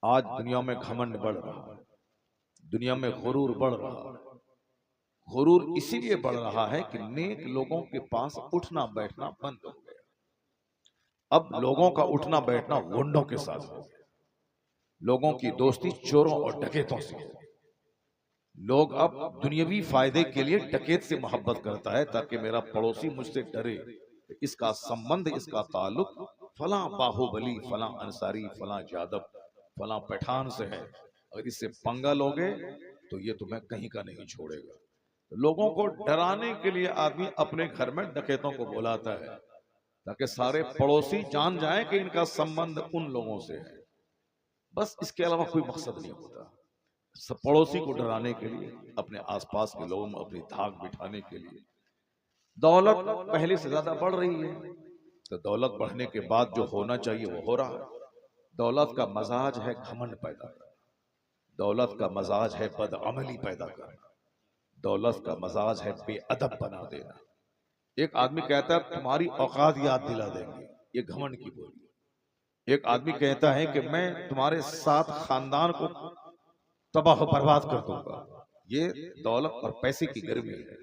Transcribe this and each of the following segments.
आज दुनिया में घमंड बढ़ रहा है, दुनिया में गुरूर बढ़ रहा है। गुरूर इसीलिए बढ़ रहा है कि नेक लोगों के पास उठना बैठना बंद हो गया। अब लोगों का उठना बैठना गुंडों के साथ हो गया। लोगों की दोस्ती चोरों और डकैतों से है। लोग अब दुनियावी फायदे के लिए डकैत से मोहब्बत करता है ताकि मेरा पड़ोसी मुझसे डरे, इसका संबंध, इसका ताल्लुक फला बाहुबली, फला अंसारी, फला यादव, फला पठान से है। अगर इससे पंगा लोगे तो ये तुम्हें कहीं का नहीं छोड़ेगा। तो लोगों को डराने के लिए आदमी अपने घर में डकैतों को बुलाता है ताकि सारे पड़ोसी जान जाएं कि इनका संबंध उन लोगों से है। बस इसके अलावा कोई मकसद नहीं होता। सब पड़ोसी को डराने के लिए, अपने आसपास के लोगों में अपनी धाक बिठाने के लिए। दौलत पहले से ज्यादा बढ़ रही है, तो दौलत बढ़ने के बाद जो होना चाहिए वो हो रहा है। दौलत का मजाज है घमंड पैदा करना, दौलत का मजाज है बदअमली पैदा करना, दौलत का मजाज है बेअदब बना देना। एक आदमी कहता है तुम्हारी औकात याद दिला देंगे, ये घमंड की बोली। एक आदमी कहता है कि मैं तुम्हारे साथ खानदान को तबाह बर्बाद कर दूंगा, ये दौलत और पैसे की गर्मी है।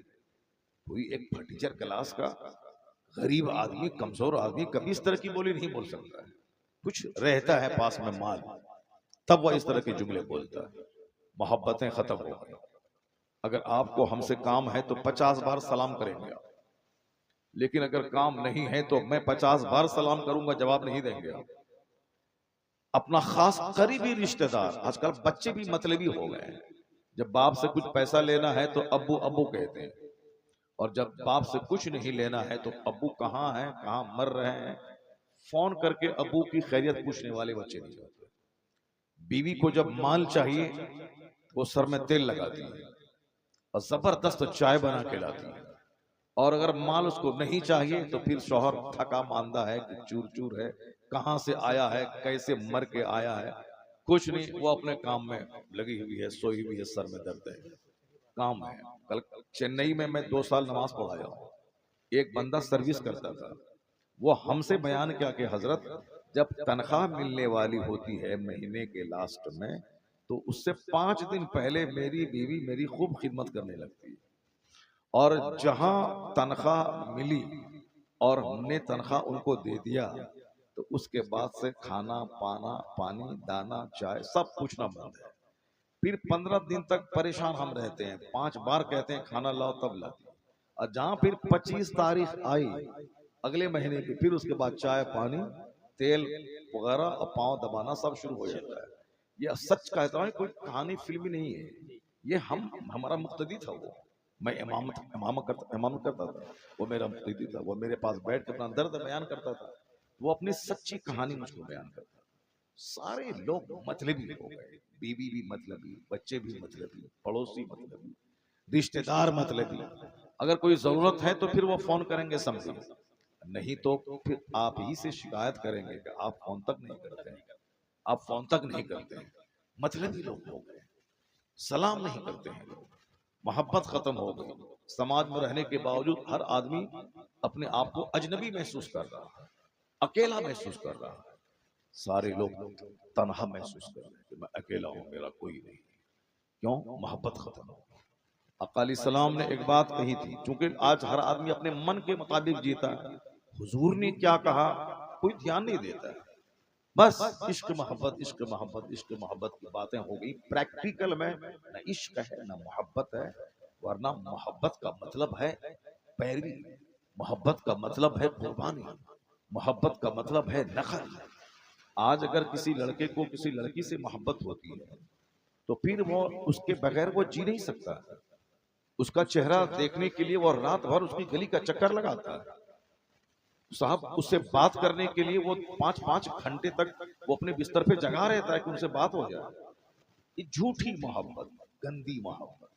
कोई एक फटीचर क्लास का गरीब आदमी, कमजोर आदमी कभी इस तरह की बोली नहीं बोल सकता है। कुछ रहता है पास में माल, तब वह इस तरह के जुमले बोलता है। मोहब्बतें खत्म हो गई। अगर आपको हमसे काम है तो 50 बार सलाम करेंगे आप, लेकिन अगर काम नहीं है तो मैं 50 बार सलाम करूंगा, जवाब नहीं देंगे आप। अपना खास करीबी रिश्तेदार, आजकल बच्चे भी मतलबी हो गए हैं। जब बाप से कुछ पैसा लेना है तो अब्बू अब्बू कहते हैं, और जब बाप से कुछ नहीं लेना है तो अब्बू कहाँ हैं, कहाँ मर रहे हैं, फोन करके अब्बू की खैरियत पूछने वाले बच्चे नहीं होते। बीवी को जब माल चाहिए वो सर में तेल लगाती है और जबरदस्त चाय बना के लाती है, और अगर माल उसको नहीं चाहिए तो फिर शौहर थका मांदा है कि चूर चूर है, कहां से आया है, कैसे मर के आया है, कुछ नहीं, वो अपने काम में लगी हुई है, सोई हुई है, सर में दर्द है, काम है। कल चेन्नई में मैं 2 साल नमाज पढ़ाया हूँ। एक बंदा सर्विस करता था, वो हमसे बयान किया कि हजरत, जब तनख्वाह मिलने वाली होती है महीने के लास्ट में, तो उससे 5 दिन पहले मेरी बीवी मेरी खूब खिदमत करने लगती है, और जहां तनख्वाह मिली और हमने तनख्वाह उनको दे दिया तो उसके बाद से खाना पाना पानी दाना चाय सब पूछना बंद है। फिर 15 दिन तक परेशान हम रहते हैं, 5 बार कहते हैं खाना लाओ तब लाती है। और जहां फिर 25 तारीख आई अगले महीने की, फिर उसके बाद चाय पानी तेल वगैरह और पांव दबाना सब शुरू हो जाता है। ये सच कहता हूं, कोई कहानी फिल्मी नहीं है। ये हम हमारा मुक्तदी था वो। मैं इमामत करता था, वो मेरा मुक्तदी था। वो मेरे पास बैठ कर अपना दर्द बयान करता था, वो अपनी सच्ची कहानी मुझको बयान करता था। सारे लोग मतलबी हो गए, बीवी भी मतलबी, बच्चे भी मतलबी, पड़ोसी मतलबी, रिश्तेदार मतलबी। अगर कोई जरूरत है तो फिर वो फोन करेंगे समझिए, नहीं तो फिर आप ही से शिकायत करेंगे कि आप फोन तक नहीं करते हैं, आप फोन तक नहीं करते हैं। मतलबी लोग हो गए, सलाम नहीं करते हैं लोग, मोहब्बत खत्म हो गई। समाज में रहने के बावजूद हर आदमी अपने आप को अजनबी महसूस कर रहा है, अकेला महसूस कर रहा है। सारे लोग तनहा महसूस कर रहे हैं कि मैं अकेला हूं, मेरा कोई नहीं। क्यों? मोहब्बत खत्म हो गई। अकाली सलाम ने एक बात कही थी, क्योंकि आज हर आदमी अपने मन के मुताबिक जीता है। हुजूर ने क्या कहा कोई ध्यान नहीं देता है। बस इश्क मोहब्बत, इश्क मोहब्बत, इश्क मोहब्बत की बातें हो गई। प्रैक्टिकल में न इश्क है न मोहब्बत है, वरना मोहब्बत का मतलब है पैरवी, मोहब्बत का मतलब है कुर्बानी, मोहब्बत का मतलब है नखल। आज अगर किसी लड़के को किसी लड़की से मोहब्बत होती है तो फिर वो उसके बगैर वो जी नहीं सकता। उसका चेहरा देखने के लिए वो रात भर उसकी गली का चक्कर लगाता है साहब। उससे बात करने के लिए वो 5-5 घंटे तक वो अपने बिस्तर पे जगा रहता है कि उनसे बात हो जाए। ये झूठी मोहब्बत, गंदी मोहब्बत,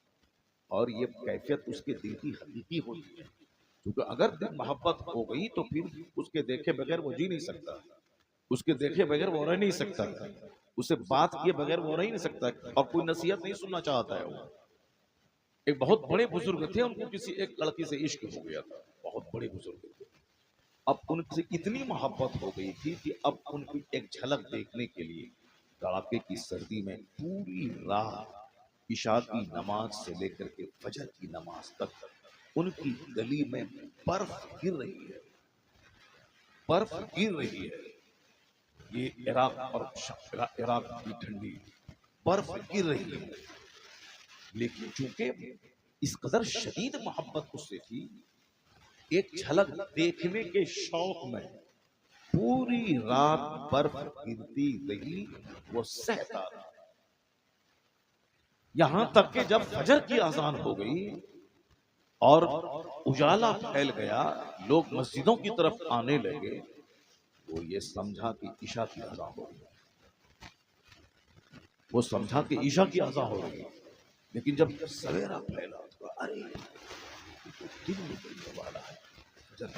और ये कैफियत उसके दिल की हकीकी होती है। क्योंकि अगर दिल मोहब्बत हो गई तो फिर उसके देखे बगैर वो जी नहीं सकता, उसके देखे बगैर वो रह नहीं सकता, उसे बात किए बगैर वो रह नहीं सकता, और कोई नसीहत नहीं सुनना चाहता है वो। एक बहुत बड़े बुजुर्ग थे, उनको किसी एक लड़की से इश्क हो गया था, बहुत बड़े बुजुर्ग थे। अब उनसे इतनी मोहब्बत हो गई थी कि अब उनकी एक झलक देखने के लिए कड़ाके की सर्दी में पूरी रात इशा की नमाज से लेकर के फजर की नमाज तक उनकी गली में बर्फ गिर रही है, बर्फ गिर रही है। ये इराक और इराक की ठंडी, बर्फ गिर रही है। लेकिन चूंकि इस कदर शदीद मोहब्बत उससे थी, एक झलक देखने के शौक में पूरी रात बर्फ गिरती रही, वो सहता रहा। यहां तक कि जब फजर की अजान हो गई और उजाला फैल गया, लोग मस्जिदों की तरफ आने लगे, वो ये समझा कि ईशा की अजान हो रही, वो समझा कि ईशा की अजान हो रही। लेकिन जब सवेरा फैला तो अरे तो दिन निकलने वाला है, अजान,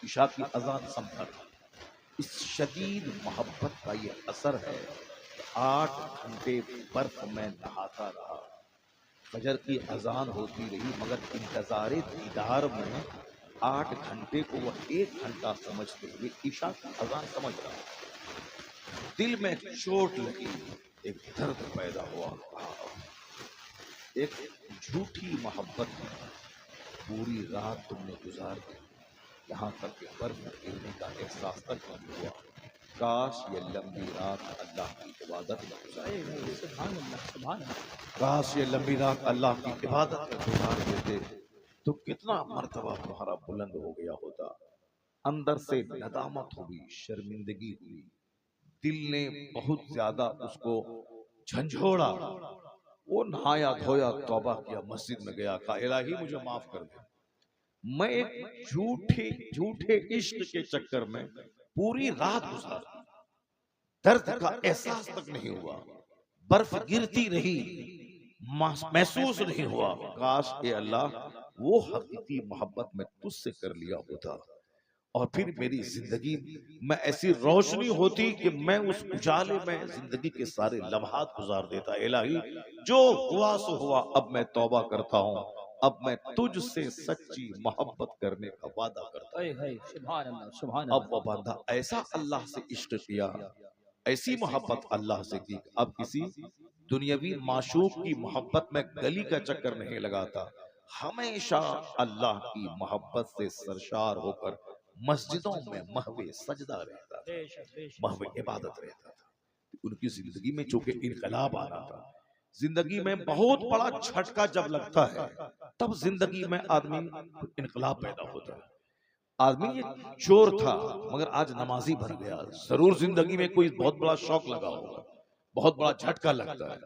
ईशा की अजान समझा। इस शदीद मोहब्बत का ये असर है। 8 घंटे बर्फ में नहाता रहा, फजर की अजान होती रही, मगर इंतजारे दीदार में 8 घंटे को वह 1 घंटा समझते हुए ईशा की अजान समझ रहा। दिल में एक चोट लगी, एक दर्द पैदा हुआ। एक झूठी मोहब्बत में पूरी रात तुमने गुजार दी, यहाँ तक कि बर्फ गिरने का एहसास तक नहीं हुआ। काश ये लंबी रात अल्लाह की इबादत में गुजारे, काश ये लंबी रात अल्लाह की इबादत में गुजार देते तो कितना मर्तबा तुम्हारा बुलंद हो गया होता। अंदर से नदामत हुई, शर्मिंदगी हुई, दिल ने बहुत ज्यादा उसको झंझोड़ा। वो नहाया धोया, तौबा किया, मस्जिद में गया, कहा इलाही मुझे माफ कर दे, मैं एक झूठे झूठे इश्क के चक्कर में पूरी रात गुजार दी, दर्द का एहसास तक नहीं हुआ, बर्फ गिरती रही, महसूस नहीं हुआ। काश ए अल्लाह वो हकीकी मोहब्बत में तुझसे कर लिया होता और फिर मेरी जिंदगी में ऐसी रोशनी होती कि मैं उस उजाले में जिंदगी के सारे लम्हात गुजार देता। इलाही जो हुआ सो हुआ, अब मैं तौबा करता हूँ, अब मैं तुझसे सच्ची मोहब्बत करने का वादा करता हूँ। अब वो बंदा ऐसा अल्लाह से इश्क किया, ऐसी मोहब्बत अल्लाह से की, अब किसी दुनियावी माशूक की मोहब्बत में गली का चक्कर नहीं लगाता, हमेशा अल्लाह की मोहब्बत से सरशार होकर मस्जिदों में महवे सजदा रहता था, महवे इबादत रहता था। उनकी जिंदगी में चूंकि इनकलाब आना था, जिंदगी में बहुत बड़ा झटका जब लगता है तब जिंदगी में आदमी इनकलाब पैदा होता है। आदमी ये चोर था मगर आज नमाजी बन गया, जरूर जिंदगी में कोई बहुत बड़ा शौक लगा होगा, बहुत बड़ा झटका लगता है।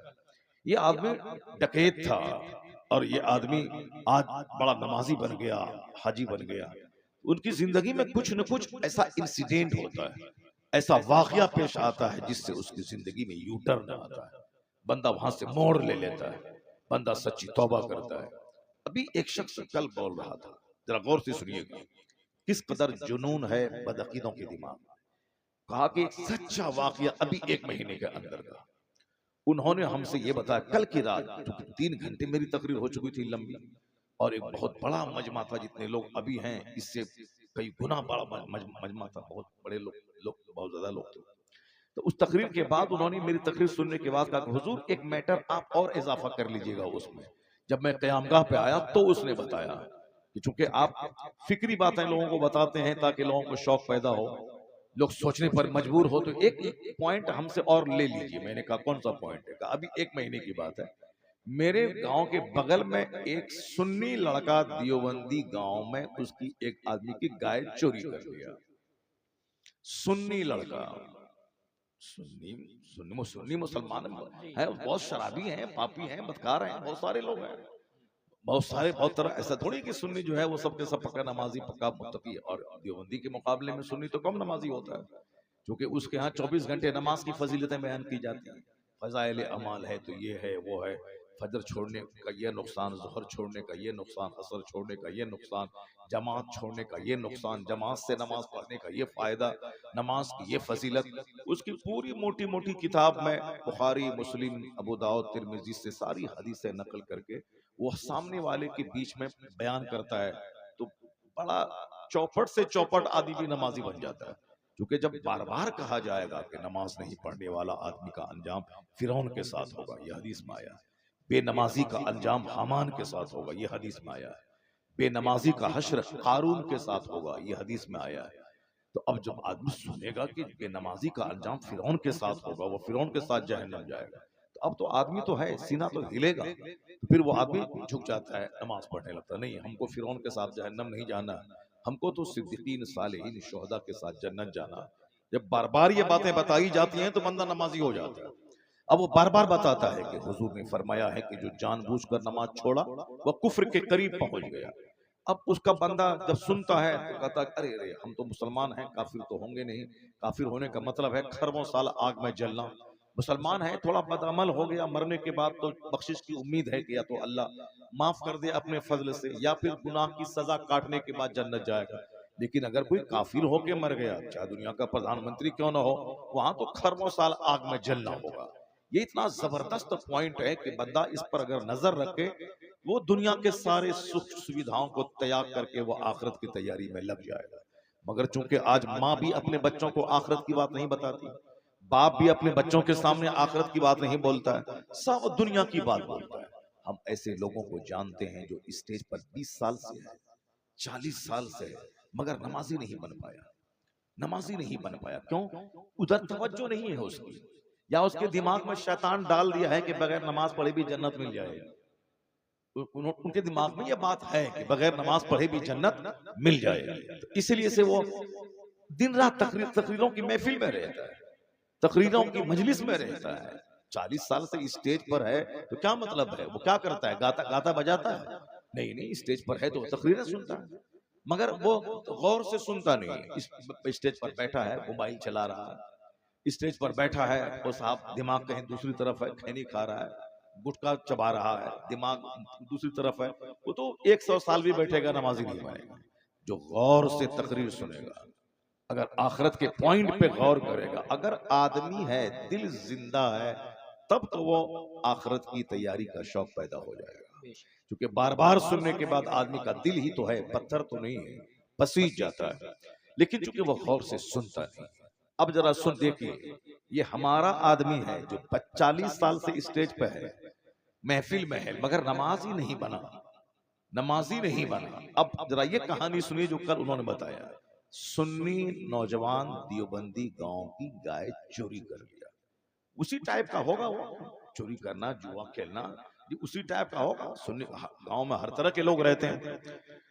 ये आदमी डकैत था और ये आदमी आज बड़ा नमाजी बन गया, हाजी बन गया। उनकी जिंदगी में कुछ न कुछ ऐसा इंसिडेंट होता है, ऐसा वाकया पेश आता है जिससे उसकी जिंदगी में यू टर्न आता है, बंदा वहां से मोड़ ले लेता है, बंदा सच्ची तौबा करता है। अभी एक शख्स कल बोल रहा था, जरा गौर से सुनिएगा, किस कदर जुनून है बदअकीदों के दिमाग में। कहा कि एक सच्चा वाकया अभी 1 महीने के अंदर का, उन्होंने हमसे ये बताया कल की रात, क्योंकि 3 घंटे मेरी तकरीर हो चुकी थी लंबी, और एक बहुत बड़ा मजमा था, जितने लोग अभी हैं इससे कई गुना बड़ा मजमा था, बहुत बड़े लोग लोग बहुत ज्यादा लोग थे। तो उस तकरीर के बाद उन्होंने मेरी तकरीर सुनने के बाद कहा हुजूर एक मैटर आप और इजाफा कर लीजिएगा उसमें। जब मैं क़यामगाह पे आया तो उसने बताया कि चूंकि आप फिक्री बातें लोगों को बताते हैं ताकि लोगों को शौक पैदा हो, लोग सोचने पर मजबूर हो, तो एक पॉइंट हमसे और ले लीजिए। मैंने कहा कौन सा पॉइंट है? कहा अभी 1 महीने की बात है, मेरे गांव के बगल में एक सुन्नी लड़का दियोबंदी गांव में उसकी एक आदमी की गाय चोरी कर लिया। सुन्नी लड़का, सुन्नी सुन्नी सुन्नी मुसलमान है, बहुत शराबी हैं, पापी हैं, बदकार हैं, बहुत सारे लोग हैं, बहुत सारे, बहुत तरह। ऐसा थोड़ी कि सुन्नी जो है वो सबके सब पक्का नमाजी, पक्का मुत्तकी, और देवबंदी के मुकाबले में सुन्नी तो कम नमाजी होता है, क्योंकि उसके यहाँ 24 घंटे नमाज की फजीलतें बयान की जाती हैं। फजाइल अमाल है तो ये है वो है, फजर छोड़ने का ये नुकसान, ज़ोहर छोड़ने का ये नुकसान, असर छोड़ने का ये नुकसान, जमात छोड़ने का ये नुकसान, जमात से नमाज पढ़ने का ये फायदा, नमाज की ये फजीलत। उसकी पूरी मोटी मोटी किताब में बुखारी, मुस्लिम, अबू दाऊद, तिरमिजी से सारी हदीसें नकल करके वो सामने वाले के बीच में बयान करता है। तो बड़ा चौपट से चौपट आदमी भी नमाजी बन जाता है, क्योंकि जब बार बार कहा जाएगा कि नमाज नहीं पढ़ने वाला आदमी का अंजाम फिरौन के साथ होगा, यह हदीस में आया है। बेनमाजी का अंजाम हामान के साथ होगा, यह हदीस में आया है। बेनमाजी का हश्र कारून के साथ होगा, यह हदीस में आया है। तो अब जब आदमी सुनेगा कि बेनमाजी का अंजाम फिरौन के साथ होगा, वो फिरौन के साथ जहन्नम जाएगा, तो अब तो आदमी तो है, सीना तो हिलेगा, तो फिर वो आदमी झुक जाता है, नमाज पढ़ने लगता है। नहीं, हमको फिरौन के साथ जहन्नम नहीं जाना, हमको तो सिद्दीकीन सालेहीन शुहदा के साथ जन्नत जाना। जब बार बार ये बातें बताई जाती हैं तो बंदा नमाजी हो जाता है। अब वो बार बार बताता है कि हुजूर ने फरमाया है कि जो जानबूझकर नमाज छोड़ा वह कुफ्र के करीब पहुंच गया। अब उसका बंदा जब सुनता है तो कहता है, अरे अरे हम तो मुसलमान हैं, काफिर तो होंगे नहीं। काफिर होने का मतलब है खरबों साल आग में जलना। मुसलमान है, थोड़ा बदअमल हो गया, मरने के बाद तो बख्शिश की उम्मीद है कि या तो अल्लाह माफ कर दे अपने फजल से, या फिर गुनाह की सजा काटने के बाद जन्नत जाएगा। लेकिन अगर कोई काफिर होके मर गया, चाहे दुनिया का प्रधानमंत्री क्यों ना हो, वहां तो खरबों साल आग में जलना होगा। ये इतना जबरदस्त पॉइंट है कि बंदा इस पर अगर नजर रखे, वो दुनिया के सारे सुख सुविधाओं को त्याग करके वो आखिरत की तैयारी में लग जाएगा। मगर चूंकि आज माँ भी अपने बच्चों को आखिरत की बात नहीं बताती, बाप भी अपने बच्चों के सामने आखिरत की बात नहीं बोलता है, सब दुनिया की बात बोलता है। हम ऐसे लोगों को जानते हैं जो स्टेज पर 20 साल से है, 40 साल से है, मगर नमाजी नहीं बन पाया। नमाजी नहीं बन पाया क्यों? उधर तवज्जो नहीं है उसकी, या उसके दिमाग में शैतान डाल दिया है कि बगैर नमाज पढ़े भी जन्नत मिल जाएगी। उनके दिमाग में यह बात है कि बगैर नमाज पढ़े भी जन्नत मिल जाएगी। तो इसलिए से वो दिन रात तकरीरों की महफिल में रहता है, तकरीरों की मजलिस में रहता है। 40 साल से स्टेज पर है तो क्या मतलब है, वो क्या करता है, गाता गाता बजाता है? नहीं नहीं, स्टेज पर है तो तकरीरें सुनता है, मगर वो गौर से सुनता नहीं। स्टेज पर बैठा है, मोबाइल चला रहा है, स्टेज पर बैठा है, वो साहब दिमाग कहीं दूसरी तरफ है, खैनी खा रहा है, गुटखा चबा रहा है, दिमाग दूसरी तरफ है, वो तो 100 साल भी बैठेगा, नमाजी नहीं बनेगा। जो गौर से तकरीर सुनेगा, अगर आखिरत के पॉइंट पे गौर करेगा, अगर आदमी है, दिल जिंदा है, तब तो वो आखिरत की तैयारी का शौक पैदा हो जाएगा। क्योंकि बार बार सुनने के बाद आदमी का दिल ही तो है, पत्थर तो नहीं है, पसीज जाता है। लेकिन चूंकि वो गौर से सुनता नहीं। अब जरा सुन देखिए, ये हमारा आदमी है जो 40 साल से स्टेज पे है, महफिल में है, मगर नमाज ही नहीं बना, नमाजी नहीं बना। अब जरा ये कहानी सुनिए जो कल उन्होंने बताया। सुन्नी नौजवान देवबंदी गांव की गाय चोरी कर लिया। उसी टाइप का होगा वो, चोरी करना, जुआ खेलना, ये उसी टाइप का होगा। सुन्नी गांव में हर तरह के लोग रहते हैं,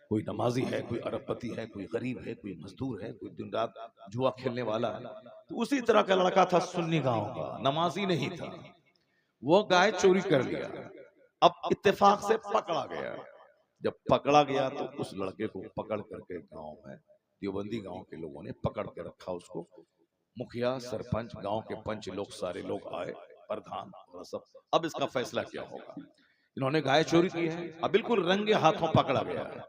कोई नमाजी है, कोई अरबपति है, कोई गरीब है, कोई मजदूर है, कोई दिन रात जुआ खेलने वाला है। तो उसी तरह का लड़का था सुन्नी गांव का, नमाजी नहीं था। वो गाय चोरी कर लिया। अब इत्तेफाक से पकड़ा गया। जब पकड़ा गया तो उस लड़के को पकड़ करके गांव में देवबंदी गांव के लोगों ने पकड़ के रखा उसको। मुखिया, सरपंच, गांव के पंच लोग, सारे लोग आए, प्रधान और सब। अब इसका फैसला क्या होगा? इन्होंने गाय चोरी की है, अब बिल्कुल रंगे हाथों पकड़ा गया है।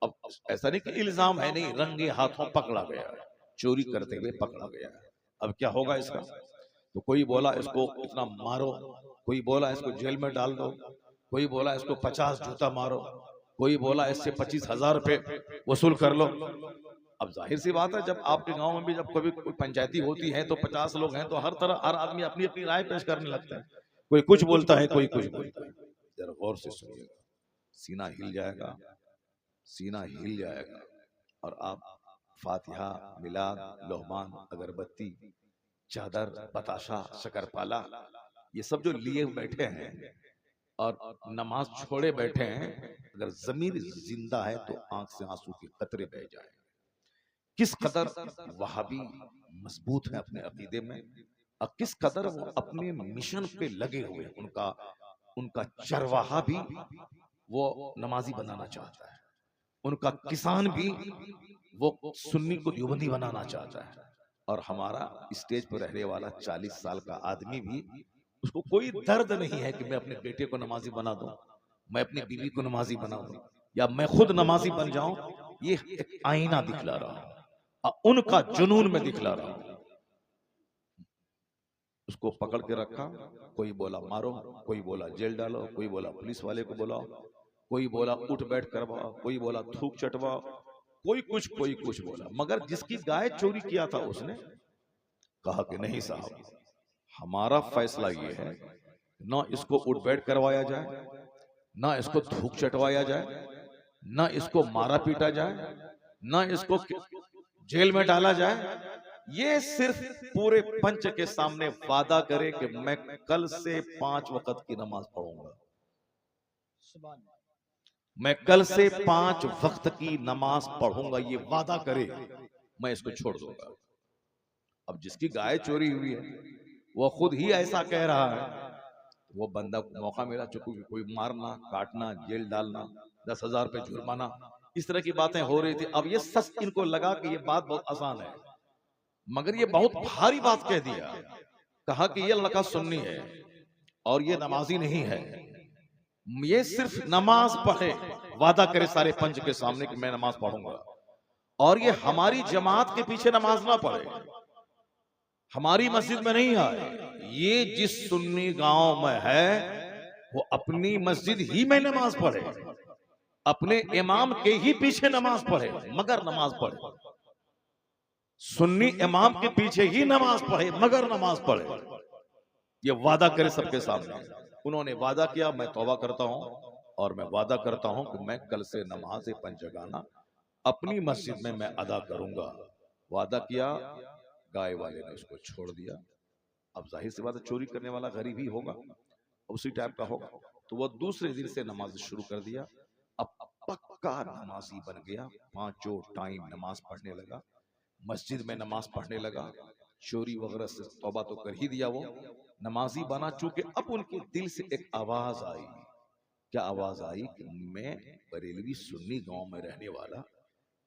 अब ऐसा नहीं कि इल्जाम है, नहीं, रंगे हाथों पकड़ा गया है, चोरी करते हुए पकड़ा गया है। अब क्या होगा इसका? तो कोई बोला इसको इतना मारो, कोई बोला इसको जेल में डाल दो, कोई बोला इसको 50 जूता मारो, कोई बोला इससे 25,000 रुपए वसूल कर लो। अब जाहिर सी बात है, जब आपके गांव में भी जब कभी कोई पंचायती होती है तो 50 लोग हैं, तो हर आदमी अपनी अपनी राय पेश करने लगता है। कोई कुछ बोलता है, कोई कुछ बोलता है। जरा गौर से सुनिएगा, सीना हिल जाएगा, सीना हिल जाएगा। और आप फातिहा, मिलाद, लोहमान, अगरबत्ती, चादर, बताशा, शकरपाला, ये सब जो लिए बैठे हैं और नमाज छोड़े बैठे हैं, अगर जमीर जिंदा है तो आंख से आंसू के कतरे बह जाए। किस कदर वहाबी मजबूत है अपने अकीदे में, और किस कदर वो अपने मिशन पे लगे हुए। उनका उनका चरवाहा भी वो नमाजी बनाना चाहता है, उनका किसान भी वो सुन्नी को देवबंदी बनाना चाहता है, और हमारा स्टेज पर रहने वाला 40 साल का आदमी भी, उसको कोई दर्द नहीं है कि मैं अपने बेटे को नमाजी बना दूं, मैं अपनी बीवी को नमाजी बना दूं, या मैं खुद नमाजी बन जाऊं। ये एक आईना दिखला रहा हूं, उनका जुनून में दिखला रहा हूं। उसको पकड़ के रखा, कोई बोला मारो, कोई बोला जेल डालो, कोई बोला पुलिस वाले को बुलाओ, कोई बोला उठ बैठ करवाओ, कोई बोला थूक चटवाओ, कोई कुछ बोला, मगर जिसकी गाय चोरी किया था उसने कहा कि नहीं साहब, हमारा फैसला ये है, ना इसको उठ बैठ करवाया जाए, ना इसको थूक चटवाया जाए, ना इसको मारा पीटा जाए, ना इसको जेल में डाला जाए। ये सिर्फ पूरे पंच के सामने वादा करे कि मैं कल से 5 वक्त की नमाज पढ़ूंगा, मैं कल से 5 वक्त की नमाज पढ़ूंगा, ये वादा करे, मैं इसको छोड़ दूंगा। अब जिसकी गाय चोरी हुई है वो खुद ही ऐसा कह रहा है, वो बंदा को मौका मिला, चूंकि कोई मारना, काटना, जेल डालना, 10,000 रुपए जुर्माना, इस तरह की बातें हो रही थी। अब ये सच इनको लगा कि ये बात बहुत आसान है, मगर ये बहुत भारी बात कह दिया। कहा कि ये लड़का सुन्नी है और ये नमाजी नहीं है, ये सिर्फ नमाज पढ़े, वादा करे सारे पंच के सामने कि मैं नमाज पढ़ूंगा, और ये हमारी जमात के पीछे नमाज ना पढ़े, हमारी मस्जिद में नहीं आए। ये जिस सुन्नी गांव में है वो अपनी मस्जिद ही में नमाज पढ़े, अपने इमाम के ही पीछे नमाज पढ़े, मगर नमाज पढ़े, सुन्नी इमाम के पीछे ही नमाज पढ़े, मगर नमाज पढ़े, ये वादा करे सबके सामने। उन्होंने वादा किया, मैं तौबा करता हूं और मैं वादा करता हूं कि मैं कल से नमाज पंचगाना अपनी मस्जिद में मैं अदा करूंगा। वादा किया, गाय वाले ने उसको छोड़ दिया। अब जाहिर सी बात है, चोरी करने वाला गरीब ही होगा, उसी टाइप का होगा, तो वह दूसरे दिन से नमाज शुरू कर दिया। अब पक्का नमाजी बन गया, 5 टाइम नमाज पढ़ने लगा, मस्जिद में नमाज पढ़ने लगा, चोरी वगैरह से तौबा तो कर ही दिया, वो नमाजी बना। चूंकि अब उनके दिल से एक आवाज आई, क्या आवाज आई कि मैं बरेलवी सुन्नी गांव में रहने वाला,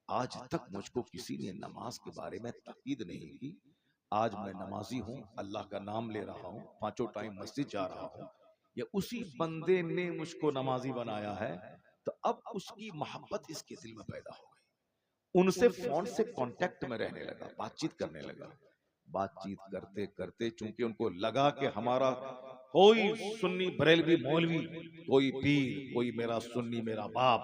आज तक मुझको किसी ने नमाज के बारे में ताकीद नहीं की, आज मैं नमाजी हूं, अल्लाह का नाम ले रहा हूं, 5 टाइम मस्जिद जा रहा हूं, या उसी बंदे ने मुझको नमाजी बनाया है। तो अब उसकी मोहब्बत इसके दिल में पैदा हो गई, उनसे फोन से कांटेक्ट में रहने लगा, बातचीत करने लगा। बातचीत करते करते चूंकि उनको लगा कि हमारा कोई सुन्नी बरेलवी मौलवी, कोई पीर, कोई मेरा सुन्नी मेरा बाप,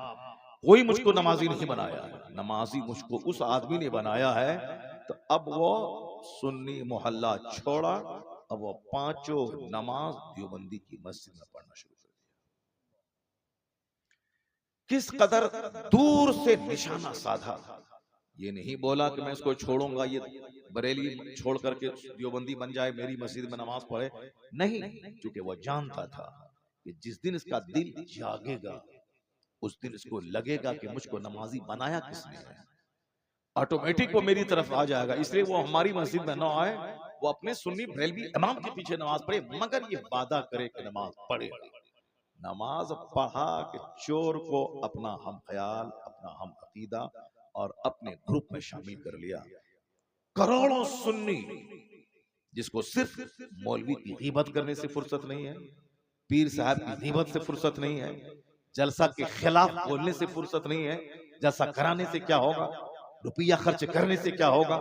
कोई मुझको नमाजी नहीं बनाया है, नमाजी मुझको उस आदमी ने बनाया है। तो अब वो सुन्नी मोहल्ला छोड़ा, अब वो 5 नमाज देवबंदी की मस्जिद में पढ़ना शुरू कर दिया। किस कदर दूर से निशाना साधा, ये नहीं बोला कि मैं इसको छोड़ूंगा, ये बरेली छोड़ करके देवबंदी बन जाए, मेरी मस्जिद में नमाज पढ़े, नहीं, क्योंकि वो जानता था कि जिस दिन इसका दिल जागेगा उस दिन इसको लगेगा कि मुझको नमाजी बनाया किसने है, ऑटोमेटिक वो मेरी तरफ आ जाएगा। इसलिए वो हमारी मस्जिद में ना आए, वो अपने सुन्नी बरेलवी इमाम के पीछे नमाज पढ़े, मगर ये वादा करे कि नमाज पढ़े। नमाज पढ़ा कि चोर को अपना हम ख्याल, अपना हम अकीदा और अपने ग्रुप में शामिल कर लिया। करोड़ों सुन्नी जिसको सिर्फ मौलवी की गीबत करने से फुर्सत नहीं है, पीर साहब की गीबत से फुर्सत नहीं है, जलसा के खिलाफ बोलने से फुर्सत नहीं है, जलसा कराने से क्या होगा, रुपया खर्च करने से क्या होगा,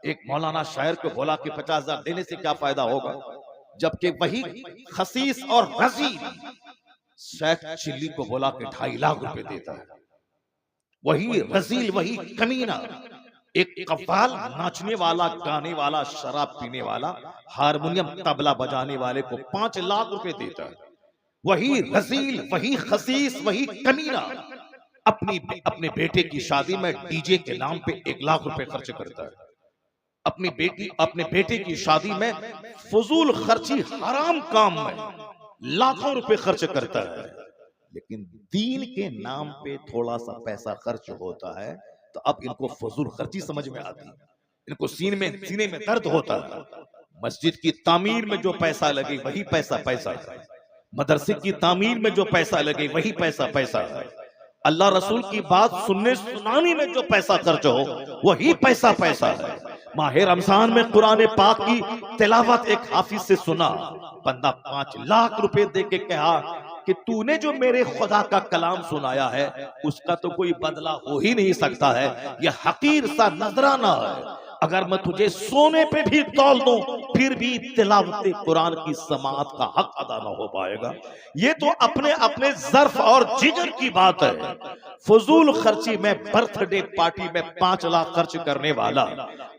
एक मौलाना शायर को बोला कि 50,000 देने से क्या फायदा होगा, जबकि वही खसीस और रजील शेख चिल्ली को बोला कि 2.5 लाख रुपए देता है। वही रजील, वही कमीना, एक कव्वाल नाचने वाला, गाने वाला, शराब पीने वाला, हारमोनियम तबला बजाने वाले को 5 लाख रुपए देता है। वही रजील, वही खसीस, वही कमीना अपने बेटे की शादी में डीजे के नाम पे 1 लाख रुपए खर्च करता है। अपने बेटे की शादी में फजूल खर्ची, हराम काम में लाखों रुपए खर्च करता है। लेकिन दीन के नाम पे थोड़ा सा पैसा खर्च होता है तो अब इनको फजूल खर्ची समझ में आती है, इनको सीने में दर्द होता है। मस्जिद की तामीर में जो पैसा लगे वही पैसा है, मदरसे की तामीर में जो पैसा लगे वही पैसा है, अल्लाह रसूल की बात सुनने सुनाने में जो पैसा खर्च हो वही पैसा है। माह रमजान में कुरान पाक की तिलावत एक हाफिज से सुना, बंदा 5 लाख रुपए दे के कहा कि तूने जो मेरे खुदा का कलाम सुनाया है उसका तो कोई बदला हो ही नहीं सकता है, यह हकीर सा नजराना है। अगर मैं तुझे सोने पे भी तौल दूं फिर भी तिलावत कुरान की समाअत का हक अदा ना हो पाएगा। ये तो अपने अपने ज़र्फ और जिगर की बात है। फजूल खर्ची में बर्थडे पार्टी में 5 लाख खर्च करने वाला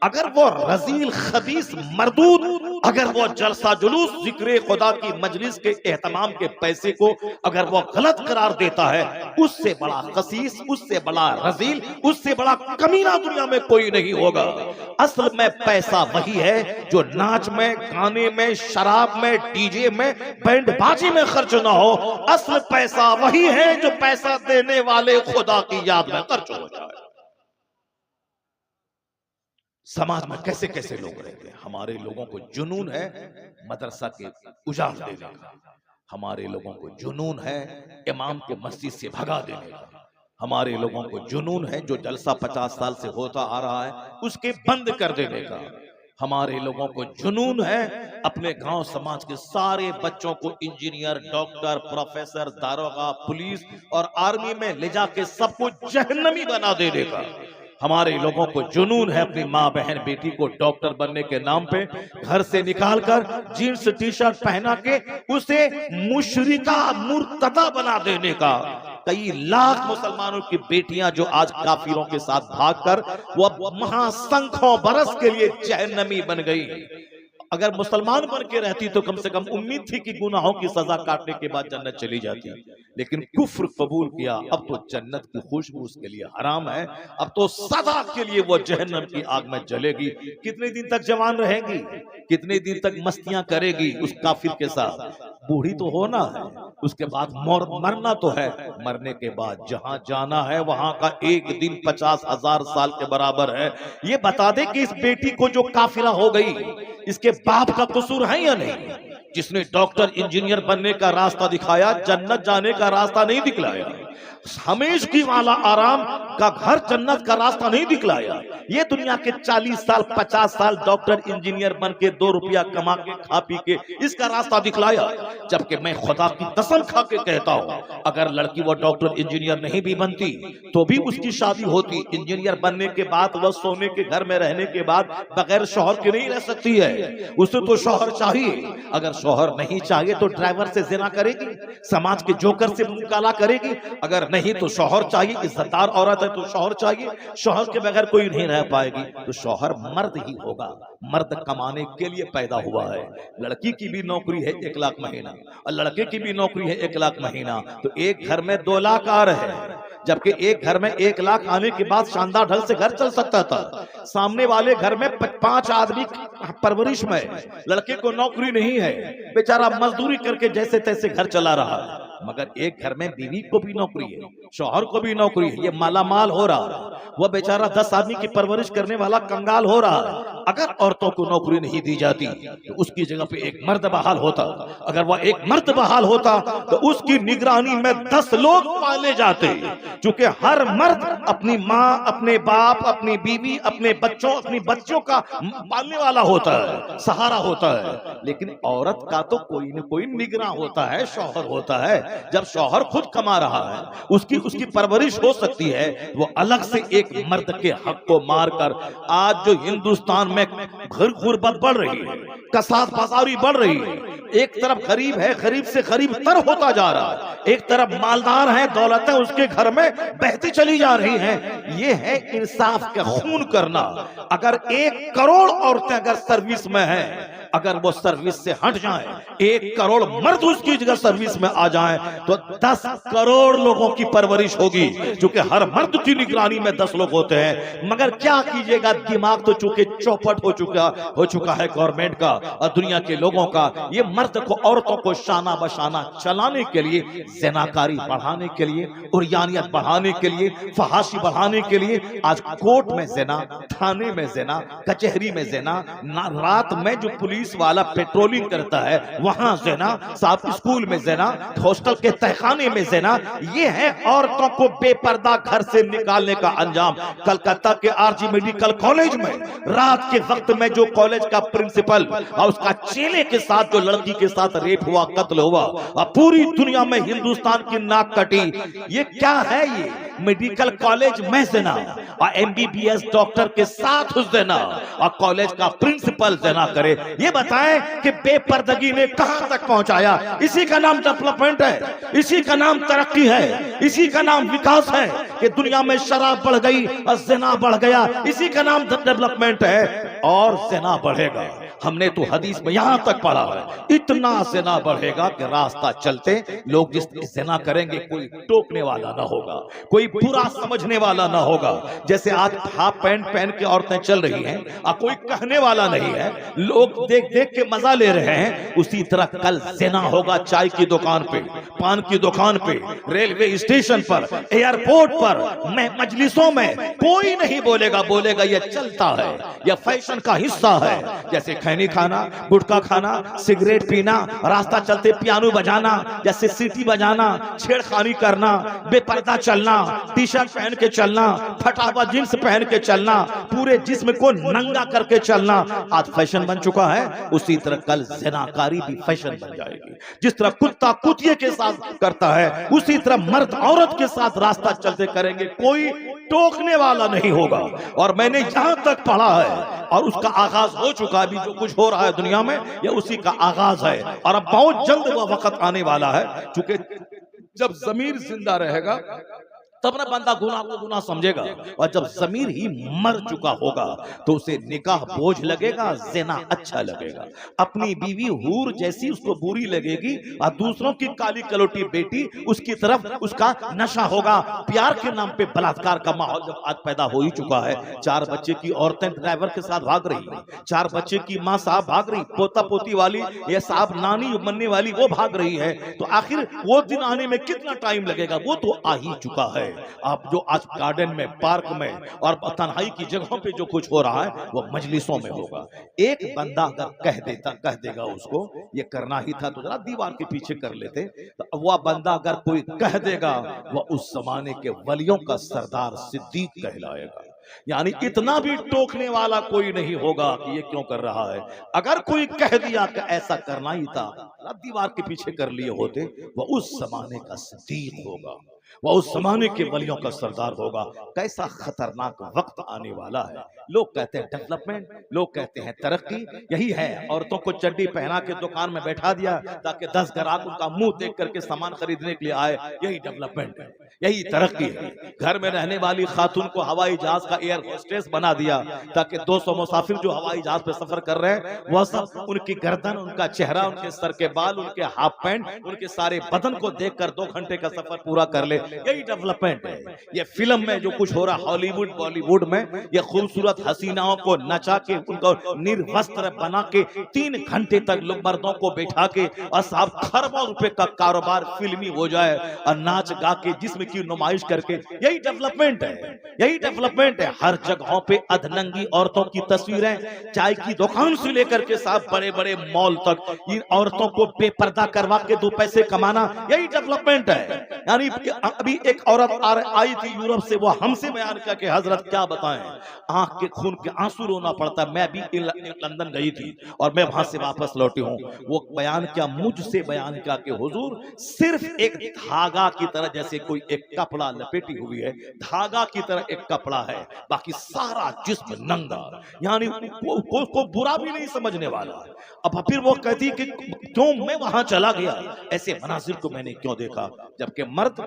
अगर वो रजील खबीस मरदूद अगर वो जलसा जुलूस जिक्र खुदा की मजलिस के एहतमाम के पैसे को अगर वो गलत करार देता है, उससे बड़ा खसीस, उससे बड़ा रजील, उससे बड़ा कमीना दुनिया में कोई नहीं होगा। असल में पैसा वही है जो नाच में, गाने में, शराब में, डीजे में, बैंड बाजी में खर्च ना हो। असल पैसा वही है जो पैसा देने वाले खुदा की याद में खर्च हो जाए। समाज में कैसे कैसे लोग रहते हैं। हमारे लोगों को जुनून है मदरसा के उजाड़ देने का, हमारे लोगों को जुनून है इमाम को मस्जिद से भगा देने का, हमारे लोगों को जुनून है जो जलसा 50 साल से होता आ रहा है उसके बंद कर देने का, हमारे लोगों को जुनून है अपने गांव समाज के सारे बच्चों को इंजीनियर, डॉक्टर, प्रोफेसर, दारोगा, पुलिस और आर्मी में ले जाके सबको जहन्नमी बना देने का। हमारे लोगों को जुनून है अपनी माँ बहन बेटी को डॉक्टर बनने के नाम पे घर से निकालकर जीन्स टी शर्ट पहना के उसे मुशरिका मुर्तदा बना देने का। कई लाख मुसलमानों की बेटियां जो आज काफिरों के साथ भागकर वो महासंख्यों बरस के लिए जहन्नमी बन गई। अगर मुसलमान बन के रहती तो कम से कम उम्मीद थी कि गुनाहों की सजा काटने के बाद जन्नत चली जाती, लेकिन कुफ्र कबूल किया, अब तो जन्नत की खुशबू उसके लिए हराम है, अब तो सदा के लिए वो जहन्नम की आग में जलेगी। कितने दिन तक जवान रहेगी, कितने दिन तक मस्तियां करेगी उस काफिर के साथ। बूढ़ी तो होना है, उसके बाद मरना तो है, मरने के बाद जहां जाना है वहां का एक दिन 50,000 साल के बराबर है। ये बता दे कि इस बेटी को जो काफिरा हो गई इसके बाप का कसूर है या नहीं? जिसने डॉक्टर इंजीनियर बनने का रास्ता दिखाया, जन्नत जाने का रास्ता नहीं दिखलाया। हमेश की वाला आराम का घर जन्नत का रास्ता नहीं दिखलाया। ये दुनिया के 40 साल 50 साल डॉक्टर इंजीनियर बन के 2 रुपया कमा के खा पी के इसका रास्ता दिखलाया। जबकि मैं खुदा की कसम खा के कहता हूँ अगर लड़की वो डॉक्टर इंजीनियर नहीं भी बनती तो भी उसकी शादी होती। इंजीनियर बनने के बाद वह सोने के घर में रहने के बाद बगैर शौहर के नहीं रह सकती है, उसे तो शौहर चाहिए। अगर शौहर नहीं चाहिए तो ड्राइवर से जिना करेगी, समाज के जोकर से मुंह काला करेगी। अगर नहीं तो शौहर चाहिए, इज्जतदार औरत है तो शौहर चाहिए, शौहर के बगैर कोई नहीं रह पाएगी। तो शौहर मर्द ही होगा, मर्द कमाने के लिए पैदा हुआ है। लड़की की भी नौकरी है 1 लाख महीना और लड़के की भी नौकरी है 1 लाख महीना। तो एक घर में 2 लाख आ रहे हैं, जबकि एक घर में 1 लाख आने के बाद शानदार ढंग से घर चल सकता था। सामने वाले घर में 5 आदमी परवरिश में, लड़के को नौकरी नहीं है, बेचारा मजदूरी करके जैसे तैसे घर चला रहा है। मगर एक घर में बीवी को भी नौकरी है, शौहर को भी नौकरी है, ये मालामाल हो रहा है। वह बेचारा 10 आदमी की परवरिश करने वाला कंगाल हो रहा है। अगर औरतों को नौकरी नहीं दी जाती तो उसकी जगह पे एक मर्द बहाल होता। अगर वह एक मर्द बहाल होता तो उसकी निगरानी में 10 लोग पाले जाते। क्योंकि हर मर्द अपनी माँ, अपने बाप, अपनी बीवी, अपने बच्चों, अपनी बच्चों का पालने वाला होता है, सहारा होता है। लेकिन औरत का तो कोई न कोई निगरान होता है, शौहर होता है। जब शौहर खुद कमा रहा है, उसकी परवरिश हो सकती है, वो अलग से एक मर्द के हक को मारकर आज जो हिंदुस्तान में गुर्बत बढ़ रही है, कसाद बाजारी बढ़ रही है, एक तरफ गरीब है, गरीब से गरीब तर होता जा रहा है, एक तरफ मालदार है, दौलतें उसके घर में बहती चली जा रही हैं। ये है इंसाफ का खून करना। अगर 1 करोड़ औरतें अगर सर्विस में हैं, अगर वो सर्विस से हट जाएं, 1 करोड़ मर्द उसकी जगह सर्विस में आ जाएं, तो 10 करोड़ लोगों की परवरिश होगी। क्योंकि हर मर्द की निगरानी में 10 लोग होते हैं। मगर क्या कीजिएगा, दिमाग तो चूंकि चौपट हो चुका है गवर्नमेंट का और दुनिया के लोगों का। ये मर्द को, औरतों को शाना बशाना चलाने के लिए, ज़िनाकारी बढ़ाने के लिए, उर्यानियत बढ़ाने के लिए, फहाशी बढ़ाने के लिए आज कोर्ट में ज़िना, थाने में ज़िना, कचहरी में ज़िना, रात में जो पुलिस वाला पेट्रोलिंग करता है वहां ज़िना, साहब स्कूल में ज़िना, हॉस्टल के तहखाने में ज़िना। ये है औरतों को बेपर्दा घर से निकालने का अंजाम। कलकत्ता के आरजी मेडिकल कॉलेज में रात के वक्त में जो कॉलेज का प्रिंसिपल और उसका चेले के साथ जो लड़की के साथ रेप हुआ, कत्ल हुआ, और पूरी दुनिया में हिंदुस्तान की नाक कटी। ये क्या है? मेडिकल कॉलेज में जना और MBBS डॉक्टर के साथ उस देना और कॉलेज का प्रिंसिपल देना करे, ये बताएं कि बेपर्दगी ने कहां तक पहुंचाया। इसी का नाम डेवलपमेंट है, इसी का नाम तरक्की है, इसी का नाम विकास है कि दुनिया में शराब बढ़ गई और ज़िना बढ़ गया, इसी का नाम डेवलपमेंट है। और ज़िना बढ़ेगा, हमने तो हदीस में यहां तक पढ़ा है, इतना ज़िना बढ़ेगा कि रास्ता चलते लोग जिस ज़िना करेंगे कोई टोकने वाला ना होगा, कोई बुरा समझने वाला ना होगा। जैसे आज हाफ पैंट पहन के औरतें चल रही हैं और कोई कहने वाला नहीं है, लोग देख देख के मजा ले रहे हैं, उसी तरह कल ज़िना होगा चाय की दुकान पे, पान की दुकान पे, रेलवे स्टेशन पर, एयरपोर्ट पर, मजलिसों में कोई नहीं बोलेगा, बोलेगा ये चलता है, यह फैशन का हिस्सा है। जैसे खैनी खाना, गुटखा खाना, सिगरेट पीना, रास्ता चलते पियानो बजाना, जैसे सीटी बजाना, छेड़खानी करना, बेपर्दा चलना, टी शर्ट पहन के चलना, फटा हुआ जींस पहन के चलना, पूरे जिस्म को नंगा करके चलना आज फैशन बन चुका है। उसी तरह कल ज़िनाकारी भी फैशन बन जाएगी। जिस तरह कुत्ता कुतिये के साथ करता है, उसी तरह मर्द औरत के साथ रास्ता चलते करेंगे, कोई टोकने वाला नहीं होगा। और मैंने यहां तक पढ़ा है और उसका आगाज हो चुका, अभी जो कुछ हो रहा है दुनिया में यह उसी का आगाज है। और अब बहुत जल्द वह वक्त आने वाला है, क्योंकि जब ज़मीर जिंदा रहेगा तब ना बंदा गुनाह को गुनाह समझेगा, और जब ज़मीर ही मर चुका होगा तो उसे निकाह बोझ लगेगा, ज़िना अच्छा लगेगा। अपनी बीवी हूर जैसी उसको बुरी लगेगी और दूसरों की काली कलोटी बेटी उसकी तरफ उसका नशा होगा। प्यार के नाम पे बलात्कार का माहौल जब आज पैदा हो ही चुका है, 4 बच्चे की औरतें ड्राइवर के साथ भाग रही है, 4 बच्चे की माँ साहब भाग रही, पोता पोती वाली ये साहब नानी बनने वाली वो भाग रही है, तो आखिर वो दिन आने में कितना टाइम लगेगा? वो तो आ ही चुका है। आप जो आज गार्डन में, पार्क में और तन्हाई की जगहों पे जो कुछ हो रहा है वो मजलिसों में होगा। एक बंदा अगर कह देगा उसको ये करना ही था तो जरा दीवार के पीछे कर लेते, तो वह बंदा अगर कोई कह देगा वह उस जमाने के वलियों का सरदार सिद्दीक कहलाएगा। यानी इतना भी टोकने वाला कोई नहीं होगा कि ये क्यों कर रहा है। अगर कोई कह दिया कि ऐसा करना ही था, दीवार के पीछे कर लिए होते, वह उस जमाने का सिद्दीक होगा, वह उस जमाने के वलियों का सरदार होगा। कैसा खतरनाक वक्त आने वाला है। लोग कहते हैं डेवलपमेंट, लोग कहते हैं तरक्की, यही है। औरतों को चड्डी पहना के दुकान में बैठा दिया ताकि 10 ग्राहक उनका मुंह देख करके सामान खरीदने के लिए आए, यही डेवलपमेंट है, यही तरक्की है। घर में रहने वाली खातून को हवाई जहाज का एयर होस्टेस बना दिया ताकि 200 मुसाफिर जो हवाई जहाज पे सफर कर रहे हैं वह सब उनकी गर्दन, उनका चेहरा, उनके सर के बाल, उनके हाफ पैंट, उनके सारे बदन को देखकर 2 घंटे का सफर पूरा कर ले, यही डेवलपमेंट है। ये फिल्म में जो कुछ हो रहा हॉलीवुड बॉलीवुड में, ये खूबसूरत हसीनाओं को नचा के उनको निर्वस्त्र बना के 3 घंटे तक मर्दों को बैठा के और साहब खरबों रुपए का कारोबार फिल्मी हो जाए और नाच गा के जिस्म की नुमाइश करके, यही डेवलपमेंट है, यही डेवलपमेंट है। हर जगहों पे अधनंगी औरतों की तस्वीरें, चाय की दुकान से लेकर के साहब बड़े बड़े मॉल तक, इन औरतों को बेपर्दा करवा के 2 पैसे कमाना, यही डेवलपमेंट है। यानी अभी एक औरत आई थी यूरोप से, वो हमसे बयान किया कि हजरत क्या बताएं, आंख के खून के आंसू रोना पड़ता। मैं भी लंदन गई थी और मैं वहां से वापस लौटी हूँ। वो बयान किया, मुझसे बयान किया कि हुजूर सिर्फ एक धागा की तरह, जैसे कोई एक कपड़ा लपेटी हुई है, धागा की तरह एक कपड़ा है, बाकी सारा जिस्म नंगा। यानी को बुरा भी नहीं समझने वाला। अब फिर वो कहती कि क्यों मैं वहां चला गया, ऐसे मनाजिर को मैंने क्यों देखा, जबकि मर्द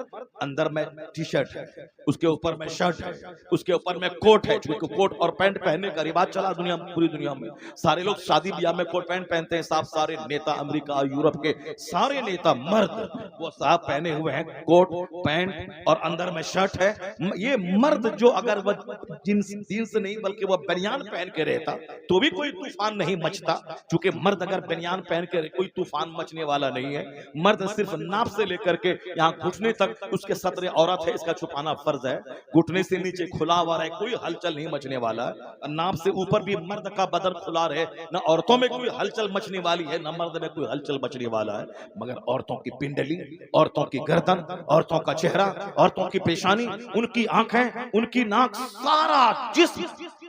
अंदर में टी शर्ट है, उसके ऊपर में शर्ट है, उसके ऊपर में कोट है, क्योंकि कोट और पैंट पहनने का रिवाज चला दुनिया में, पूरी दुनिया में। सारे लोग शादी ब्याह में कोट पैंट पहनते हैं, साहब सारे नेता अमेरिका यूरोप के सारे नेता मर्द वो साहब पहने हुए हैं कोट पैंट और अंदर में शर्ट है। ये मर्द जो अगर वह जींस नहीं बल्कि वह बनियान पहन के रहता तो भी कोई तूफान नहीं मचता, क्योंकि मर्द अगर बनियान पहन के कोई तूफान मचने वाला नहीं है। मर्द सिर्फ नाप से लेकर के यहाँ घुटने तक उसके सतरे औरत है, इसका छुपाना फर्ज है। घुटने से नीचे खुला हुआ रहे, कोई हलचल नहीं मचने वाला। नाप से ऊपर भी मर्द का बदन खुला रहे, न औरतों में कोई हलचल मचने वाली है, न मर्द में कोई हलचल मचने वाला है। मगर औरतों की पिंडली, औरतों की गर्दन, औरतों का चेहरा, औरतों की पेशानी, उनकी आंखें, उनकी नाक, सारा जिस्म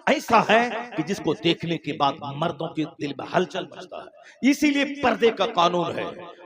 ऐसा है कि जिसको देखने के बाद मर्दों के दिल में हलचल मचता है। इसीलिए पर्दे का कानून है।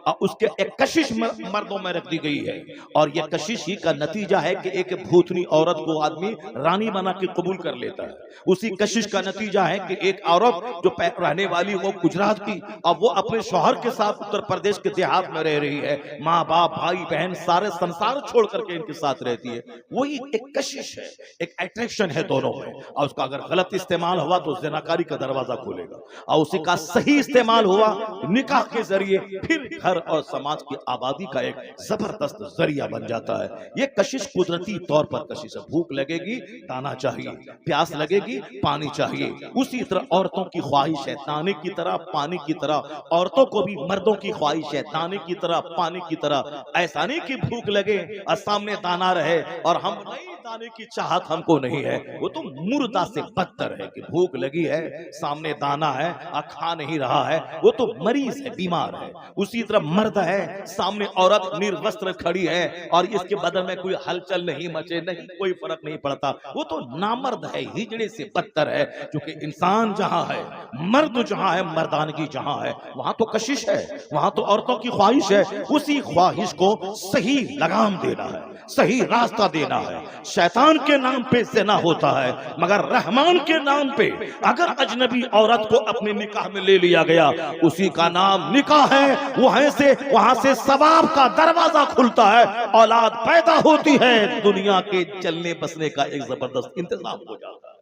और उसके एक कशिश मर्दों में रख दी गई है। और यह कशिश ही का नतीजा है कि एक भूतनी औरत को आदमी रानी बना के कबूल कर लेता है। उसी कशिश का नतीजा है कि एक औरत जो रहने वाली वो गुजरात की, अब वो अपने शौहर के साथ उत्तर प्रदेश के देहात में रह रही है। माँ बाप भाई बहन सारे संसार छोड़ करके इनके साथ रहती है। वही एक कशिश है, एक अट्रैक्शन है दोनों में। और उसका अगर गलत इस्तेमाल हुआ तो ज़िनाकारी का दरवाजा खोलेगा, और उसी का सही इस्तेमाल हुआ निकाह के जरिए फिर घर और समाज की आबादी का एक जबरदस्त जरिया बन जाता है। ये कशिश कुदरती तौर पर कशिश है। भूख लगेगी दाना चाहिए, प्यास लगेगी पानी चाहिए। उसी तरह औरतों की ख्वाहिश है दाने की तरह पानी की तरह, औरतों को भी मर्दों की ख्वाहिश है दाने की तरह पानी की तरह। ऐसा नहीं कि भूख लगे और सामने दाना रहे और हम नहीं, दाने की चाहत हमको नहीं है, वो तो मुर्दा से बदतर है कि भूख लगी है सामने दाना है और खा नहीं रहा है, वो तो मरीज है, बीमार है। उसी तरह मर्द है सामने औरत निर्वस्त्र खड़ी है और इसके बदन में कोई हलचल नहीं मचे, नहीं कोई फर्क नहीं पड़ता, वो तो नामर्द है, हिजड़े से बदतर है। क्योंकि इंसान जहां है, मर्द जहां है, मर्दानगी जहां है, वहां तो कशिश है, वहां तो औरतों की ख्वाहिश है। उसी ख्वाहिश को सही लगाम देना है, सही रास्ता देना है। शैतान के नाम पे ज़िना होता है, मगर रहमान के नाम पे अगर अजनबी औरत को अपने निकाह में ले लिया गया, उसी का नाम निकाह है। वहां से सवाब का दरवाजा खुलता है, औलाद पैदा होती है, दुनिया के चलने बसने का एक जबरदस्त इंतजाम हो जाता है।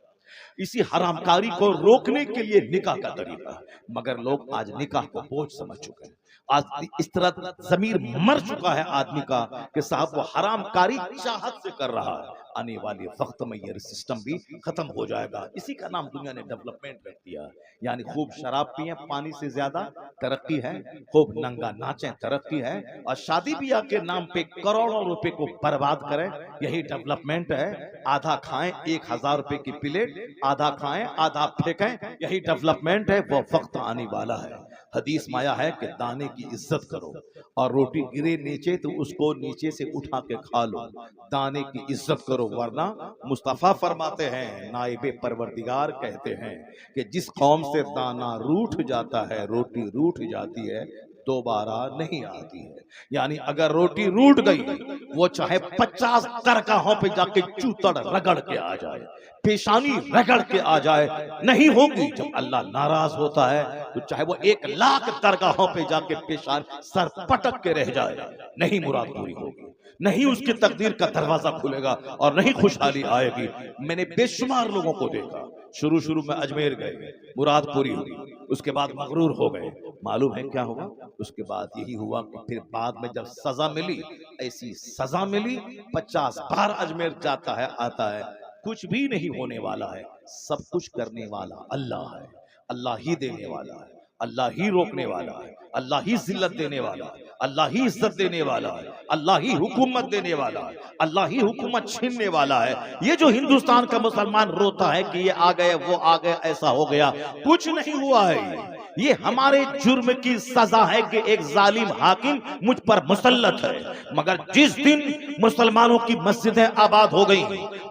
इसी हरामकारी को रोकने के लिए निकाह का तरीका है, मगर लोग आज निकाह को बोझ समझ चुके हैं। आज इस तरह जमीर मर चुका है आदमी का कि साहब वो हरामकारी चाहत से कर रहा है। आने वाले वक्त में ये सिस्टम भी खत्म हो जाएगा। इसी का नाम दुनिया ने डेवलपमेंट रख दिया है। यानी खूब शराब पिए पानी से ज्यादा तरक्की है, खूब नंगा नाचें तरक्की है, और शादी ब्याह के नाम पे करोड़ों रुपए को बर्बाद करें, यही डेवलपमेंट है। आधा खाएं 1000 रुपए की प्लेट, आधा खाएं आधा फेंकें, यही डेवलपमेंट है। वो वक्त आने वाला है। हदीस माया है कि दाने की इज्जत करो, और रोटी गिरे नीचे तो उसको नीचे से उठा के खा लो। दाने की इज्जत करो, वरना मुस्तफा फरमाते हैं, नाइबे परवरदिगार कहते हैं कि जिस कौम से दाना रूठ जाता है, रोटी रूठ जाती है, दोबारा नहीं आती है। यानी अगर रोटी रूठ गई, वो चाहे 50 दरगाहों पे जाके चूतड़ रगड़ के आ जाए, पेशानी रगड़ के आ जाए, नहीं होगी। जब अल्लाह नाराज होता है तो चाहे वो 1 लाख दरगाहों पे जाके पेशान सर पटक के रह जाए, नहीं मुराद पूरी होगी, नहीं उसकी तकदीर का दरवाजा खुलेगा और नहीं खुशहाली आएगी। मैंने बेशुमार लोगों को देखा, शुरू में अजमेर गए, मुराद पूरी हुई, उसके बाद मगरूर हो गए। मालूम है क्या हुआ? उसके बाद यही हुआ कि फिर बाद में जब सजा मिली, ऐसी सजा मिली, 50 बार अजमेर जाता है आता है, कुछ भी नहीं होने वाला है। सब कुछ करने वाला अल्लाह है, अल्लाह ही देने वाला है, अल्लाह ही रोकने वाला है, अल्लाह ही जिल्लत देने वाला है, अल्लाह ही इज्जत देने वाला है, अल्लाह ही हुकूमत देने वाला है, अल्लाह ही हुकूमत छीनने वाला है। ये जो हिंदुस्तान का मुसलमान रोता है कि ये आ गए वो आ गए ऐसा हो गया, कुछ नहीं हुआ है। ये हमारे जुर्म की सजा है कि एक जालिम हाकिम मुझ पर मुसल्लत है। मगर जिस दिन मुसलमानों की मस्जिदें आबाद हो गई,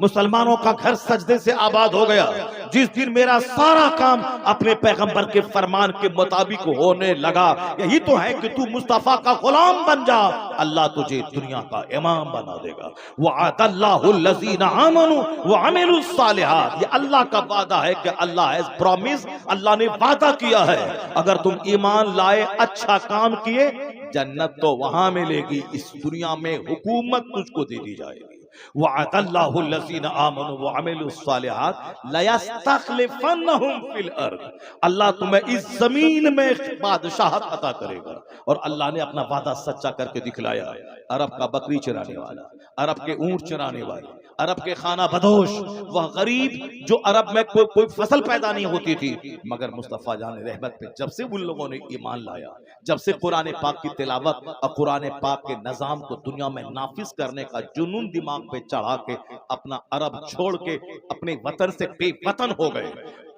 मुसलमानों का घर सजदे से आबाद हो गया, जिस दिन मेरा सारा काम अपने पैगंबर के फरमान के मुताबिक होने लगा, यही तो है कि तू मुस्तफा का गुलाम बन जा, अल्लाह तुझे दुनिया का इमाम बना देगा। वअदल्लाहुल्लज़ीना आमनू व अमिलुस सालिहात, ये अल्लाह का वादा है कि अल्लाह हैज प्रॉमिस, अल्लाह ने वादा किया है, अगर तुम ईमान लाए, अच्छा काम किए, जन्नत तो वहां मिलेगी, इस दुनिया में हुकूमत तुझको दे दी जाएगी। वअदल्लाहुल्लज़ीना आमनू व अमिलुस सालिहात लयस्तखलिफन्नहुम फिल अर्द, अल्लाह तुम्हें इस जमीन में बादशाहत अता करेगा। और अल्लाह ने अपना वादा सच्चा करके दिखलाया। अरब का बकरी चराने वाला, अरब के ऊंट चराने वाले, अरब के खाना बदोश, वह गरीब जो अरब में कोई फसल पैदा नहीं होती थी, मगर मुस्तफ़ा जान रहमत पे जब से उन लोगों ने ईमान लाया, जब से कुरान पाक की तिलावत और कुरान पाक के निज़ाम को दुनिया में नाफिज करने का जुनून दिमाग पे चढ़ा के अपना अरब छोड़ के अपने वतन से बेवतन हो गए,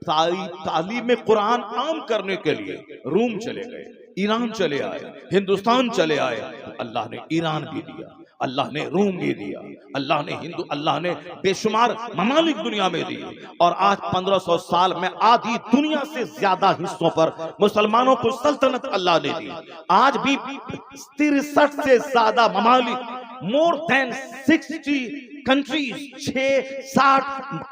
तालीम कुरान आम करने के लिए रूम चले गए, ईरान चले आए, हिंदुस्तान चले आए, तो अल्लाह ने ईरान भी दिया, अल्लाह ने रूम भी दिया, अल्लाह ने बेशुमार ममालिक दुनिया में दिए, और आज 1500 साल में आधी दुनिया से ज्यादा हिस्सों पर मुसलमानों को सल्तनत अल्लाह ने दी। आज भी 63 से ज्यादा ममालिक, मोर देन 60 कंट्रीज, 60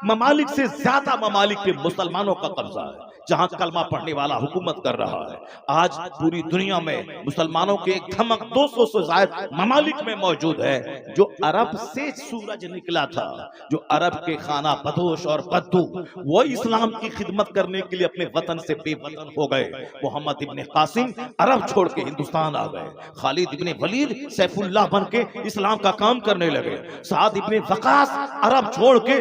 ममालिक से ज्यादा ममालिक पे मुसलमानों का कब्जा है, जहां कलमा पढ़ने वाला हुकूमत कर रहा है। आज पूरी दुनिया में मुसलमानों के एक धमक 200 से ज्यादा ममालिक में मौजूद है। जो अरब से सूरज निकला था, जो अरब के खाना बदोश और बद्दू, वो इस्लाम की खिदमत करने के लिए अपने वतन से बेवतन हो गए। मोहम्मद इब्ने कासिम अरब छोड़ के हिंदुस्तान आ गए, खालिद इब्ने वलीद सैफुल्लाह बन के इस्लाम का काम करने लगे, साद इब्ने वकास अरब छोड़ के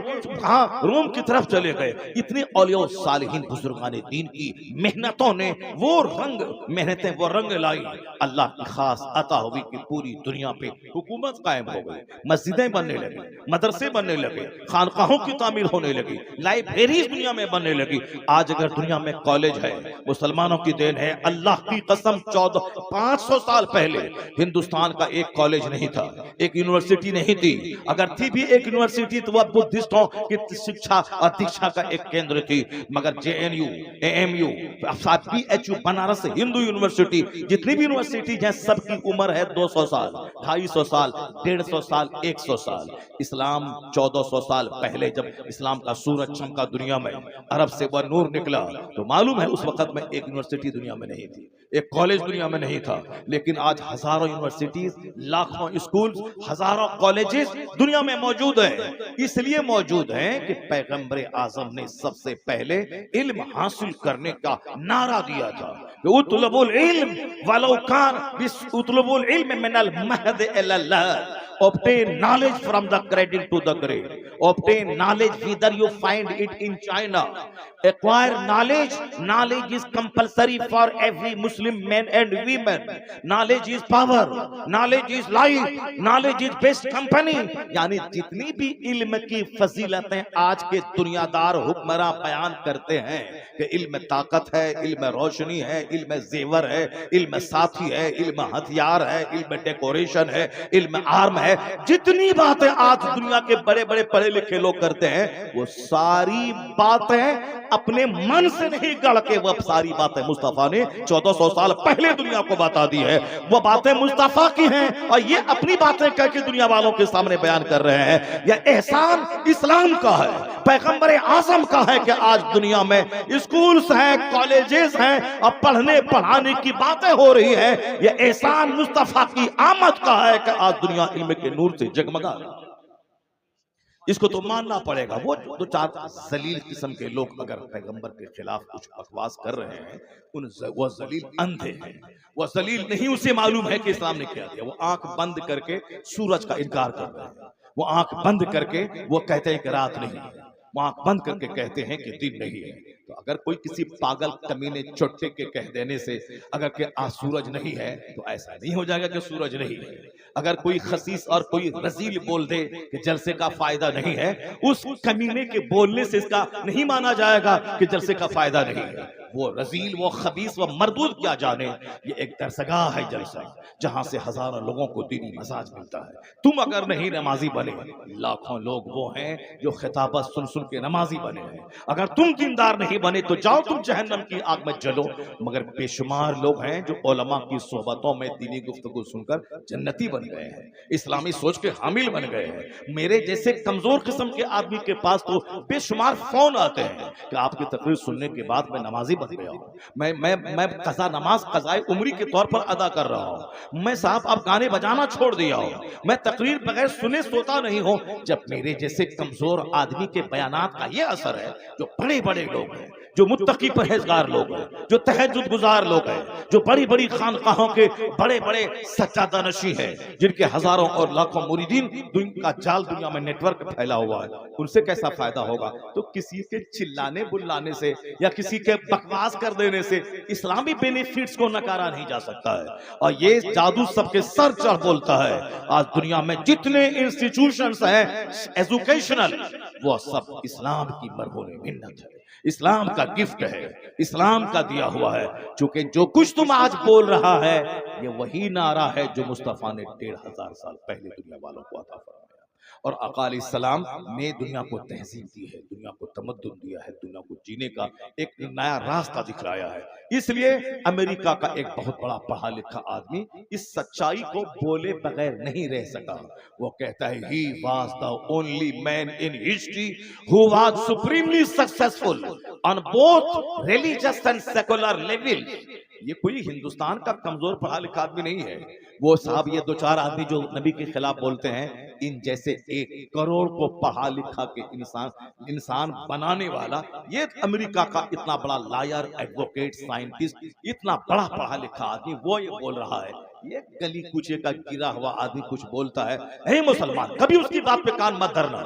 रोम की तरफ चले गए। इतने औलिया सालिहीन बुजुर्गान दीन की मेहनतों ने वो रंग लाई। अल्लाह की खास अता हुई कि पूरी दुनिया पे हुकूमत कायम हो गई, मस्जिदें बनने लगी, मदरसे बनने लगे, खानकाहों की तामीर होने लगी, लाइब्रेरीज दुनिया में बनने लगी। आज अगर दुनिया में कॉलेज है, मुसलमानों की देन है। अल्लाह की कसम 500 साल पहले हिंदुस्तान का एक कॉलेज नहीं था, एक यूनिवर्सिटी नहीं थी। अगर थी भी एक यूनिवर्सिटी तो वह बुद्धिस्टों की शिक्षा और दीक्षा का एक केंद्र थी। मगर JNU, AMU, PHU, Banaras Hindu university, जितनी भी यूनिवर्सिटी हैं सबकी उम्र है 200 साल, 250 साल, 150 साल, 100 साल। इस्लाम 1400 साल पहले जब इस्लाम का सूरज चमका दुनिया में, अरब से वह नूर निकला, तो मालूम है उस वक्त में एक यूनिवर्सिटी दुनिया में नहीं थी, एक कॉलेज दुनिया में नहीं था। लेकिन आज हजारों यूनिवर्सिटीज, लाखों स्कूल, हजारों कॉलेजेस दुनिया में मौजूद है। इसलिए मौजूद हैं कि पैगंबर आजम ने सबसे पहले इल्म हासिल करने का नारा दिया था। उतलबुल इल्म वलौ कान उतलबुल इल्म मिनल महद इलल लहद। Obtain knowledge from the cradle to the grave. Obtain knowledge whether you find it in China. Acquire knowledge. Knowledge is compulsory for every Muslim man and women. Knowledge is power. Knowledge is life. Knowledge is best company. यानी जितनी भी इल्म की फजीलतें आज के दुनियादार हुक्मरान बयान करते हैं कि इल्म ताकत है, इल्म रोशनी है, इल्म जेवर है, इल्म साथी है, इल्म हथियार है, इल्म डेकोरेशन है, इल्म आर्म है, जितनी बातें आज दुनिया के बड़े बड़े पढ़े लिखे लोग करते हैं, वो सारी बातें अपने मन से नहीं गढ़ के, वो सारी बातें मुस्तफा ने 1400 साल पहले दुनिया को बता दी है। वो बातें मुस्तफा की हैं और ये अपनी बातें कह के दुनिया वालों के सामने बयान कर रहे हैं। यह एहसान इस्लाम का है, पैगंबर आजम का है कि आज दुनिया में स्कूल्स हैं, कॉलेजेस हैं और पढ़ने पढ़ाने की बातें हो रही है। यह एहसान मुस्तफा की आमद का है कि आज दुनिया इल्म के नूर से जगमगा रही है। इसको तो मानना पड़ेगा। वो दो चार जलील किस्म के लोग अगर पैगंबर के खिलाफ कुछ बकवास कर रहे हैं, वो जलील अंधे हैं, वो जलील नहीं, उसे मालूम है कि इस्लाम ने क्या दिया। वो आंख बंद करके सूरज का इनकार कर रहे हैं, वो आंख बंद करके वो कहते हैं कि रात नहीं है, वो आंख बंद करके कहते हैं कि दिन नहीं है। तो अगर कोई किसी पागल कमीने चोटे के कह देने से अगर कि आज सूरज नहीं है, तो ऐसा नहीं हो जाएगा कि सूरज नहीं है। अगर कोई खसीस और कोई रजील बोल दे कि जलसे का फायदा नहीं है, उस कमीने के बोलने से इसका नहीं माना जाएगा कि जलसे का फायदा नहीं है। वो रजील, वो खबीस, वो मरदूद क्या जाने, ये एक दरसगाह है जलसा, जहां से हजारों लोगों को दीनी मजाज मिलता है। तुम अगर नहीं नमाजी बने, लाखों लोग वो हैं जो खिताबत सुन सुन के नमाजी बने हैं। अगर तुम दीनदार नहीं बने तो जाओ तुम जहन्नम की आग में जलो। मगर बेशुमार लोग हैं जो उलमा की सोहबतों में दीनी गुफ्तगू सुनकर जन्नती बन गए हैं, इस्लामी सोच के हामिल बन गए हैं। मेरे जैसे कमजोर किस्म के आदमी के पास तो बेशुमार फोन आते हैं कि आपकी तकरीर सुनने के बाद मैं नमाजी बन गया हूं, मैं कज़ा नमाज कज़ाए उम्री के तौर पर अदा कर रहा हूं, मैं साहब अब गाने बजाना छोड़ दिया हूं, मैं तकरीर बगैर सुने सोता नहीं हूं। जब मेरे जैसे कमजोर आदमी के बयानात का यह असर है, जो बड़े बड़े लोग हैं, जो मुत्तकी परहेजगार लोग हैं, जो तहज्जुद गुजार लोग हैं, जो बड़ी बड़ी खानकाहों के बड़े बड़े सच्चादा नशी हैं, जिनके हजारों और लाखों मुरीदीन का जाल दुनिया में नेटवर्क फैला हुआ है, उनसे कैसा फायदा होगा? तो किसी के चिल्लाने बुल्लाने से या किसी के बकवास कर देने से इस्लामी बेनिफिट्स को नकारा नहीं जा सकता है। और ये जादू सबके सर चढ़ बोलता है। आज दुनिया में जितने इंस्टीट्यूशंस हैं एजुकेशनल, वो सब इस्लाम की मरहूम मिन्नत है, इस्लाम का गिफ्ट है, इस्लाम का दिया हुआ है। चूंकि जो कुछ तुम आज बोल रहा है ये वही नारा है जो मुस्तफ़ा ने 1500 साल पहले दुनिया वालों को अता फरमाया। और आका अलैहिस्सलाम ने दुनिया को तहजीब दी है, दुनिया को तमद्दुन दिया है, दुनिया को जीने का एक नया रास्ता दिखलाया है। इसलिए अमेरिका का एक बहुत बड़ा पढ़ा लिखा आदमी इस सच्चाई को बोले बगैर नहीं रह सका। वो कहता है he was the only man in history who was supremely successful on both religious and secular level. ये कोई हिंदुस्तान का कमजोर पढ़ा लिखा आदमी नहीं है। वो साहब ये 2-4 आदमी जो नबी के खिलाफ बोलते हैं, इन जैसे 1 करोड़ को पढ़ा लिखा के इंसान बनाने वाला ये अमेरिका का इतना बड़ा लायर, एडवोकेट, साइंटिस्ट, इतना बड़ा पढ़ा लिखा आदमी वो ये बोल रहा है। ये गली कूचे का गिरा हुआ आदमी कुछ बोलता है, हे मुसलमान, कभी उसकी बात पे कान मत धरना,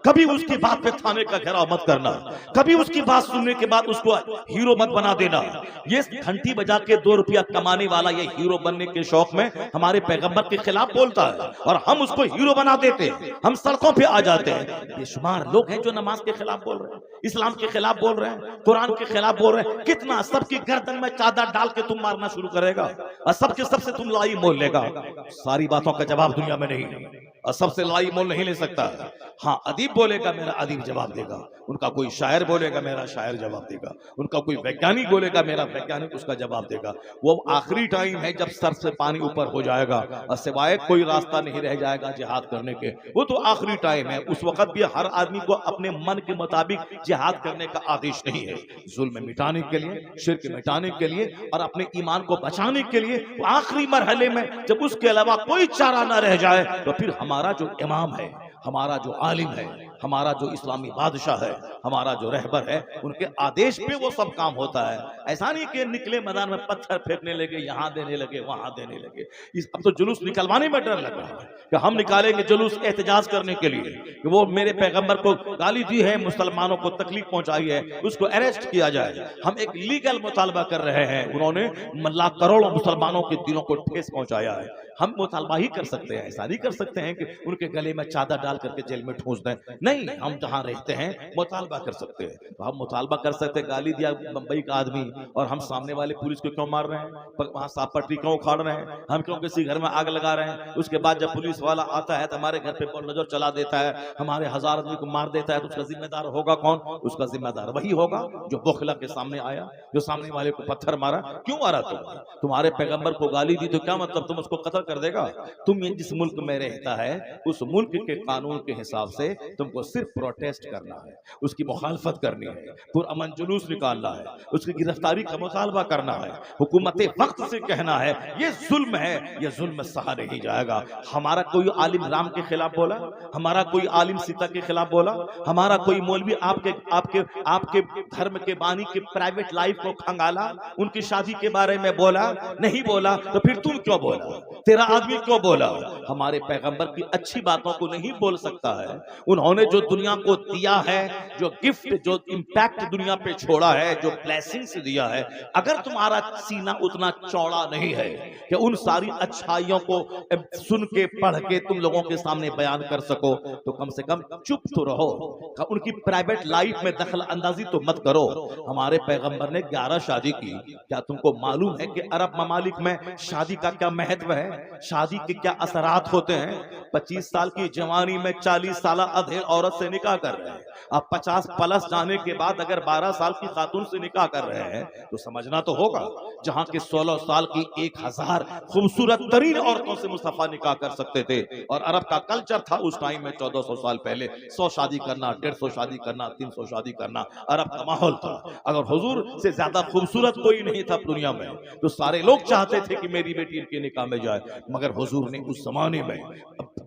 कभी उसकी बात पे थाने का घेराव मत करना, कभी उसकी बात सुनने के बाद उसको हीरो मत बना देना। ये घंटी बजा के 2 रुपया कमाने वाला ये हीरो बनने के शौक में हमारे पैगंबर के खिलाफ बोलता है और हम उसको हीरो बना देते हैं, हम सड़कों पे आ जाते हैं। बेशुमार लोग हैं जो नमाज के खिलाफ बोल रहे हैं, इस्लाम के खिलाफ बोल रहे हैं, कुरान के खिलाफ बोल रहे हैं। कितना सबकी गर्दन में चादर डाल के तुम मारना शुरू करेगा और सबके सबसे तुम लाई मोल लेगा। सारी बातों का जवाब दुनिया में नहीं है और सबसे लाई मोल नहीं ले सकता। हाँ, अदीब बोलेगा मेरा अदीब जवाब देगा, उनका कोई शायर बोलेगा मेरा शायर जवाब देगा, उनका कोई वैज्ञानिक बोलेगा मेरा वैज्ञानिक उसका जवाब देगा। वो आखिरी टाइम है जब सर से पानी ऊपर हो जाएगा और सिवाय कोई रास्ता नहीं रह जाएगा जिहाद करने के, वो तो आखिरी टाइम है। उस वक्त भी हर आदमी को अपने मन के मुताबिक जिहाद करने का आदेश नहीं है। जुल्म मिटाने के लिए, शिर्क मिटाने के लिए और अपने ईमान को बचाने के लिए आखिरी मरहले में जब उसके अलावा कोई चारा ना रह जाए तो फिर हमारा जो इमाम है, हमारा जो आलिम है, हमारा जो इस्लामी बादशाह है, हमारा जो रहबर है, उनके आदेश पे वो सब काम होता है। ऐसा नहीं कि निकले मैदान में पत्थर फेंकने लगे, यहाँ देने लगे, वहां देने लगे। अब तो जुलूस निकलवाने में डर लग रहा है कि हम निकालेंगे जुलूस एहतजाज करने के लिए कि वो मेरे पैगंबर को गाली दी है, मुसलमानों को तकलीफ पहुंचाई है, उसको अरेस्ट किया जाए। हम एक लीगल मुतालबा कर रहे हैं, उन्होंने लाख करोड़ों मुसलमानों के दिलों को ठेस पहुंचाया है। हम मुतालबा ही कर सकते हैं, ऐसा नहीं कर सकते हैं कि उनके गले में चादर डाल करके जेल में ठूंस दें। नहीं, हम जहां रहते हैं मुतालबा कर सकते हैं, तो हम मुतालबा कर सकते हैं। गाली दिया बंबई का आदमी और हम सामने वाले पुलिस को क्यों मार रहे हैं, वहां साफ पटरी क्यों उखाड़ रहे हैं, हम क्यों किसी घर में आग लगा रहे हैं। उसके बाद जब पुलिस वाला आता है तो हमारे घर पे नजर चला देता है, हमारे 1000 आदमी को मार देता है, तो उसका जिम्मेदार होगा कौन? उसका जिम्मेदार वही होगा जो बोखला के सामने आया, जो सामने वाले को पत्थर मारा। क्यों मारा तुम्हारे पैगंबर को गाली दी तो क्या मतलब तुम उसको कत्ल कर देगा? तुम जिस मुल्क में रहता है उस मुल्क के कानून के हिसाब से तुमको सिर्फ प्रोटेस्ट करना है, उसकी मुखालफत करनी है, पुरअमन जुलूस निकालना है, उसकी गिरफ्तारी का मुतालबा करना है, हुकूमत वक्त से कहना है ये जुल्म है, ये जुल्म सहा नहीं जाएगा। हमारा कोई आलिम राम के खिलाफ बोला, हमारा कोई आलिम सीता के खिलाफ बोला, हमारा कोई मौलवी आपके आपके आपके धर्म के बानी के प्राइवेट लाइफ को खंगाला, उनकी शादी के बारे में बोला? नहीं बोला। तो फिर तुम क्यों बोला? तेरा आदमी क्यों बोला? हमारे पैगंबर की अच्छी बातों को नहीं बोल सकता है। उन्होंने जो दुनिया को दिया है, जो गिफ्ट, जो इंपैक्ट दुनिया पे छोड़ा है, जो ब्लेसिंग्स दिया है, अगर तुम्हारा सीना उतना चौड़ा नहीं है कि उन सारी अच्छाइयों को सुन के पढ़ के तुम लोगों के सामने बयान कर सको, तो कम से कम चुप तो रहो, उनकी प्राइवेट लाइफ में दखल अंदाजी तो मत करो। हमारे पैगंबर ने 11 शादी की। क्या तुमको मालूम है कि अरब ममालिक में शादी का क्या महत्व है, शादी के क्या असरात होते हैं? 25 साल की जवानी में 40 साल अधेड़ औरत से निकाह कर रहे हैं। अब 50 प्लस जाने के बाद अगर 12 साल की खातून से निकाह कर रहे हैं तो समझना तो होगा। जहां के 16 साल की 1000 खूबसूरत तरीन औरतों से मुस्तफा निकाह कर सकते थे। और अरब का कल्चर था उस टाइम में 1400 साल पहले 100 शादी करना, 150 शादी करना, 300 शादी करना अरब का माहौल था। अगर हुजूर से ज्यादा खूबसूरत कोई नहीं था दुनिया में तो सारे लोग चाहते थे कि मेरी बेटी इनके निकाह में जाए। मगर हुजूर ने उस जमाने में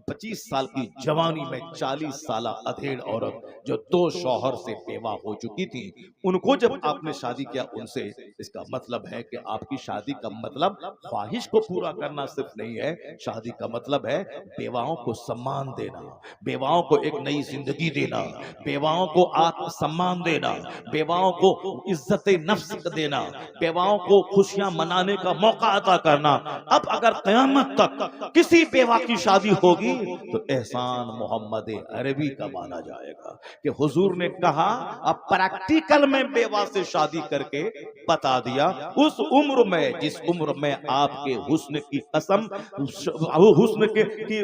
25 साल की जवानी में 40 साल अधेड़ औरत जो 2 शौहर से बेवा हो चुकी थी, उनको जब आपने शादी किया उनसे, इसका मतलब है कि आपकी शादी का मतलब ख्वाहिश को पूरा करना सिर्फ नहीं है, शादी का मतलब है बेवाओं को सम्मान देना, बेवाओं को एक नई जिंदगी देना, बेवाओं को आत्मसम्मान देना, बेवाओं को इज्जत नफ्स देना, बेवाओं को खुशियां मनाने का मौका अता करना। अब अगर कयामत तक किसी बेवा की शादी होगी होगी तो एहसान मोहम्मद अरबी का माना जाएगा कि हुजूर ने कहा, अब प्रैक्टिकल में बेवा से शादी करके बता दिया। उस उम्र में, जिस उम्र में आपके हुस्न की कसम, हुस्न की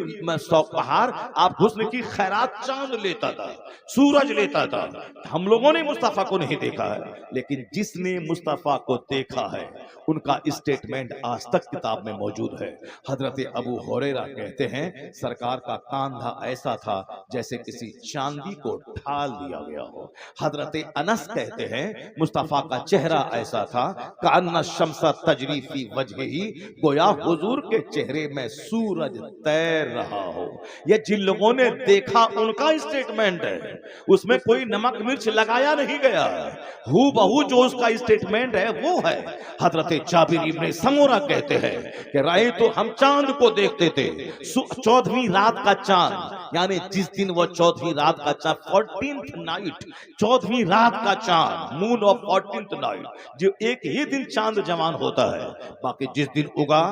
बहार, आप हुस्न की खैरात चांद लेता था, सूरज लेता था। हम लोगों ने मुस्तफा को नहीं देखा है, लेकिन जिसने मुस्तफा को देखा है उनका स्टेटमेंट आज तक किताब में मौजूद है। हजरत अबू हुरैरा कहते हैं, सरकार का कांधा ऐसा था जैसे किसी चांदी को ढाल दिया गया हो। हजरत अनस कहते हैं, मुस्तफा का चेहरा ऐसा था कान्ना शम्सा तजरी फी वजहिही, गोया हुजूर के चेहरे में सूरज तैर रहा हो। ये जिन लोगों ने देखा उनका स्टेटमेंट है, उसमें कोई नमक मिर्च लगाया नहीं गया। हू बहू जो उसका स्टेटमेंट है वो है। हजरत जाबिर इब्ने समूरा कहते हैं कि राय तो हम चांद को देखते थे, 14वीं रात का चांद, यानी जिस दिन वो 14वीं रात का चांद, 14th नाइट, 14वीं रात का चांद, मून ऑफ 14th नाइट, जो एक ही दिन चांद जवान होता है। बाकी जिस दिन उगा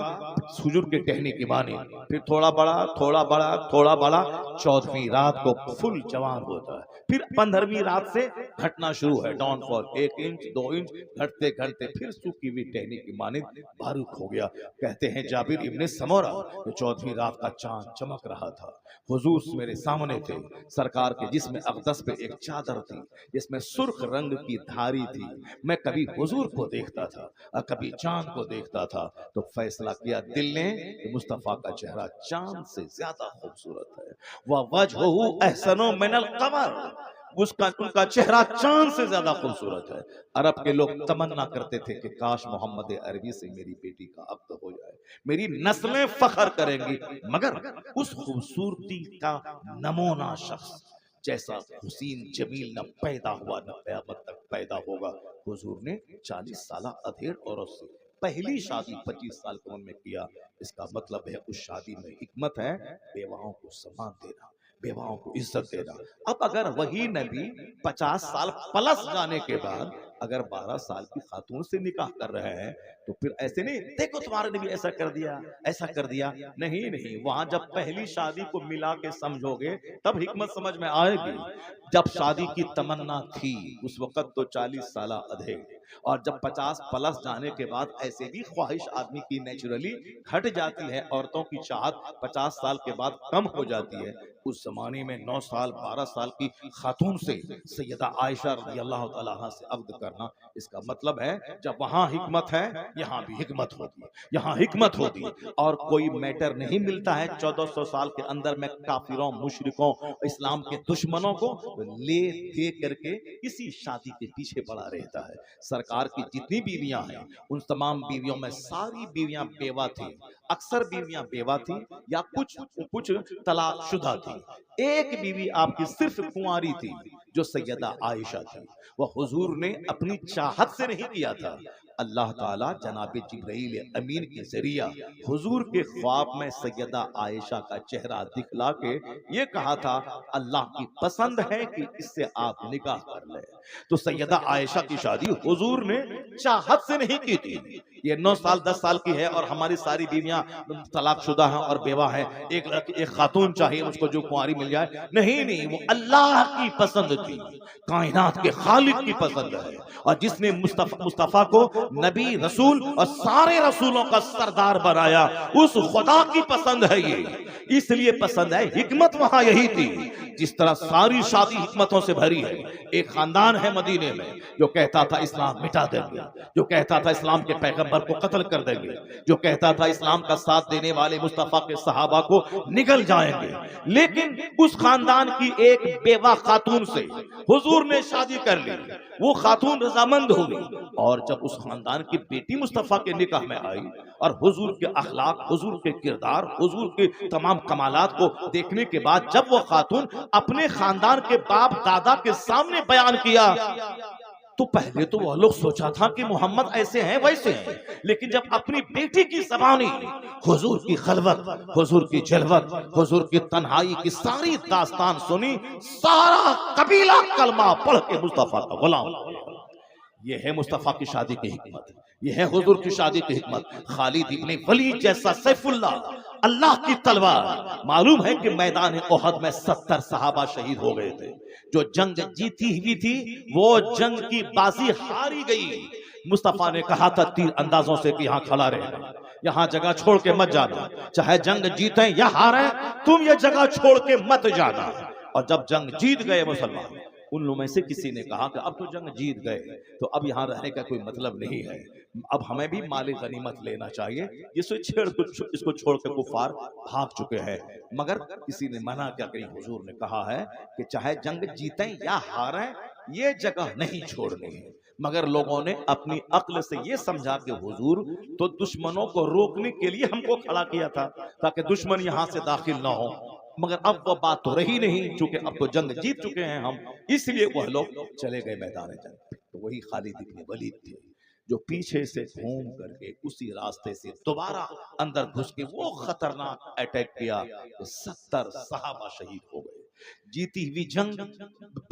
हुजूर के कहने की माने, फिर थोड़ा बड़ा थोड़ा बड़ा थोड़ा बड़ा, 14वीं रात को फुल जवान होता है। फिर 15वीं रात से घटना शुरू है, डाउनफॉल, 1 इंच 2 इंच, घटते घटते फिर सूखी हुई टहनी की माने बारूक हो गया। कहते हैं जाबिर इब्ने समूरा, 14वीं रात का चांद चमक रहा था, हुजूर मेरे सामने थे, सरकार के जिस्म अक़दस पे एक चादर थी जिसमें सुर्ख रंग की धारी थी। मैं कभी हुजूर को देखता था और कभी चांद को देखता था, तो फैसला किया दिल ने कि मुस्तफा का चेहरा चांद से ज्यादा खूबसूरत है। वह वजहू अहसनो मिनल कमर, उनका चेहरा चांद से ज्यादा खूबसूरत है। अरब के लोग तमन्ना करते थे कि काश मोहम्मद अरबी से मेरी बेटी का अक़्द हो जाए, मेरी नस्लें फख्र करेंगी, मगर उस खूबसूरती का नमूना शख्स जैसा हुसैन जमील न पैदा हुआ न क़यामत तक पैदा होगा। हुजूर ने 40 साल अधेड़ औरत से पहली शादी 25 साल की उम्र में किया। इसका मतलब है उस शादी में हिकमत है बेवाओं को सम्मान देना, बेवाओं को इज्जत देना। अब अगर वही नबी 50 साल प्लस जाने के बाद अगर 12 साल की खातून से निकाह कर रहे हैं, तो फिर ऐसे नहीं देखो तुम्हारे नबी ऐसा कर दिया ऐसा कर दिया, नहीं नहीं, वहां जब पहली शादी को मिला के समझोगे तब हिकमत समझ में आएगी। जब शादी की तमन्ना थी उस वक्त तो 40 साल अधे, और जब 50 प्लस जाने के बाद ऐसे भी ख्वाहिश आदमी की नेचुरली घट जाती है, औरतों की चाहत 50 साल के बाद कम हो जाती है। उस जमाने में 9 साल 12 साल की खातून से सैयदा आयशा रज़ियल्लाहु ताला अन्हा से अक़्द करना, इसका मतलब है जब वहां हिकमत है यहाँ भी हिकमत होती है, यहाँ हिकमत होती है। और कोई मैटर नहीं मिलता है 1400 साल के अंदर में काफिरों, मुशरिकों, इस्लाम के दुश्मनों को ले दे करके इसी शादी के पीछे पड़ा रहता है। सरकार की जितनी बीवियां हैं उन तमाम बीवियों में सारी बीवियां बेवा थी, अक्सर बीवियां बेवा थी या कुछ तलाकशुदा थी। एक बीवी आपकी सिर्फ कुंवारी थी जो सैयदा आयशा थी। वह हुजूर ने अपनी चाहत से नहीं किया था, अल्लाह ताला जनाब जिब्राइल अमीन के जरिया हुजूर के ख्वाब में सैयदा आयशा का चेहरा दिखला के ये कहा था अल्लाह की पसंद है कि इससे आप निकाह कर ले। तो सैयदा आयशा की शादी हुजूर ने चाहत से नहीं की थी। ये 9 साल 10 साल की है और हमारी सारी बीवियां तलाकशुदा हैं और बेवा हैं, एक खातून चाहिए मुझको जो कुंवारी मिल जाए। नहीं नहीं, वो अल्लाह की पसंद थी, कायनात के खालिक की पसंद है। और जिसने मुस्तफा को नबी रसूल और सारे रसूलों का सरदार बनाया, उस खुदा की पसंद है ये, इसलिए पसंद है। हिकमत वहां यही थी, जिस तरह सारी शादी हिकमतों से भरी है। एक खानदान है मदीने में जो कहता था इस्लाम मिटा देंगे, जो कहता था इस्लाम के पैगंबर को कत्ल कर देंगे, जो कहता था इस्लाम का साथ देने वाले मुस्तफा के सहाबा को निगल जाएंगे। लेकिन उस खानदान की एक बेवा खातून से हुजूर ने शादी कर ली, वो खातून रजामंद हो गई। और जब उस खानदान की बेटी मुस्तफा के निकाह में आई और हुजूर के अखलाक, हुजूर के किरदार, हुजूर के तमाम कमालात को देखने के बाद जब वो खातून अपने खानदान के बाप दादा के सामने बयान किया, तो पहले तो वह लोग सोचा था कि मोहम्मद ऐसे हैं वैसे हैं, लेकिन जब अपनी बेटी की ज़बानी हुजूर की खलवत, हुजूर की जलवत, हुजूर की तन्हाई की सारी दास्तान सुनी, सारा कबीला कलमा पढ़ के मुस्तफा का गुलाम। ये है मुस्तफा की शादी की हिकमत, ये है हुजूर की शादी की हिकमत। खालिद इब्ने वलीद जैसा सैफुल्लाह अल्लाह की तलवार। मालूम है कि मैदान ओहद में 70 सहाबा शहीद हो गए थे। जो जंग जीती हुई थी वो जंग की बाजी हारी गई। मुस्तफा ने कहा था तीर अंदाजों से कि यहाँ खड़ा रहेगा, यहाँ जगह छोड़ के मत जाना, चाहे जंग जीते या हारे तुम ये जगह छोड़ के मत जाना। और जब जंग जीत गए मुसलमान, उन लोगों में से किसी ने कहा कि अब तो जंग जीत गए तो अब यहाँ रहने का कोई मतलब नहीं है, अब हमें भी माल गनीमत लेना चाहिए। इसको छोड़ के कुफार भाग चुके हैं। मगर किसी ने मना किया कि हुजूर ने कहा है कि चाहे जंग जीतें या हारें ये जगह नहीं छोड़नी है। मगर लोगों ने अपनी अक्ल से ये समझा कि हुजूर तो दुश्मनों को रोकने के लिए हमको खड़ा किया था ताकि दुश्मन यहाँ से दाखिल ना हो। मगर अब वो बात तो रही नहीं, क्योंकि अब तो जंग जीत चुके हैं हम, इसलिए वह लोग चले गए मैदान जंग। तो वही खालिद इब्न वलीद थे जो पीछे से घूम करके उसी रास्ते से दोबारा अंदर घुस के वो खतरनाक अटैक किया। 70 सहाबा शहीद हो गए। जीती हुई जंग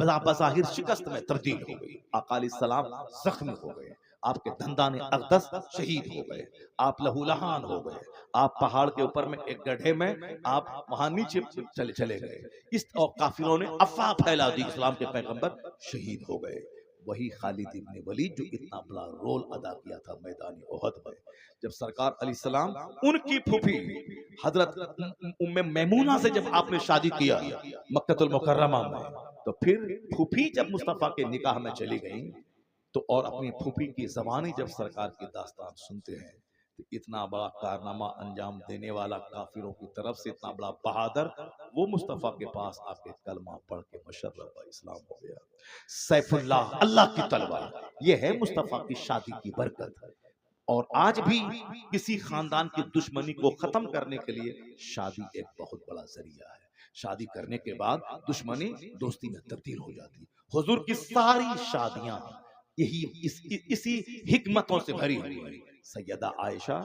बज़ाहिर शिकस्त में तब्दील हो गई। आका अलैहिस्सलाम जख्मी हो गए, आपके दंदाने अक़दस शहीद हो गए, आप लहूलहान हो गए, आप पहाड़ के ऊपर में एक गड्ढे में आप वहां नीचे चले गए। इस और काफिरों ने अफवाह फैला दी, इस्लाम के पैगंबर शहीद हो गए। वही खालिद इब्न वलीद जो इतना बड़ा रोल अदा किया था मैदान ओहद में। जब सरकार अलैहिस्सलाम उनकी फूफी हजरत उम्मे मैमूना से जब आपने शादी किया मक्कतुल मुकर्रमा में, तो फिर फूफी जब मुस्तफा के निकाह में चली गई तो और अपनी फूफी की जबानी जब सरकार की दास्तान सुनते हैं तो इतना बड़ा कारनामा अंजाम देने वाला काफिरों की तरफ से इतना बड़ा बहादुर, वो मुस्तफा के पास आके कलमा पढ़ के मुशर्रफ इस्लाम हो गया। सैफुल्लाह, अल्लाह की तलवार, ये है मुस्तफा की शादी की बरकत। और आज भी किसी खानदान की दुश्मनी को खत्म करने के लिए शादी एक बहुत बड़ा जरिया है। शादी करने के बाद दुश्मनी दोस्ती में तब्दील हो जाती। हुजूर की सारी शादियां इसी हिकमतों से भरी हुई है। सैयदा आयशा,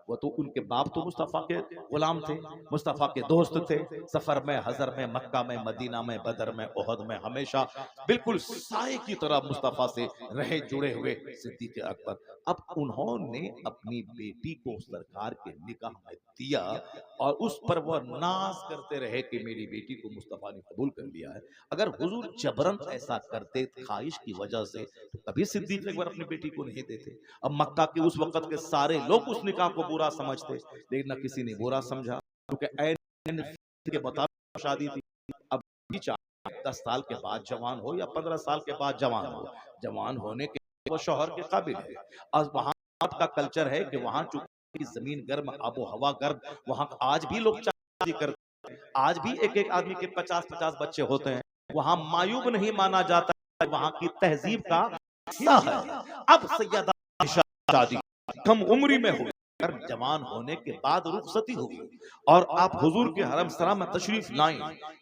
वो तो उनके बाप तो मुस्तफा के गुलाम थे, मुस्तफा के दोस्त थे। सफर में, हजर में, मक्का में, मदीना में, बदर में, ओहद में हमेशा बिल्कुल साए की तरह मुस्तफा से रहे जुड़े हुए सिद्दीक़ अकबर। अब उन्होंने अपनी बेटी को सरकार के निकाह में दिया और उस पर वह नाज करते रहे कि मेरी बेटी को मुस्तफा ने कबूल कर लिया है। अगर हुजूर जबरन ऐसा करते ख्वाहिश की वजह से तो कभी सिद्दीक़ अकबर अपनी बेटी को नहीं देते। अब मक्का के उस वक्त के सारे लोग उस निकाह को बुरा समझते, लेकिन न किसी ने बुरा समझा, क्योंकि के मुताबिक शादी थी। अब 10 साल के बाद जवान हो या 15 साल के बाद जवान हो, जवान होने के वो शौहर के काबिल है। और वहां का कल्चर है कि वहां चूंकि जमीन गर्म, आबो हवा गर्म, वहां आज भी लोग शादी करते हैं। आज भी एक एक आदमी के 50-50 बच्चे होते हैं। वहां मायूब नहीं माना जाता, वहां की तहजीब का हिस्सा है। अब सैयदा आयशा शादी कम उम्री में हुई, जवान होने के बाद रुखसती हुई और आप हुजूर के हरम सरा में तशरीफ लाएं।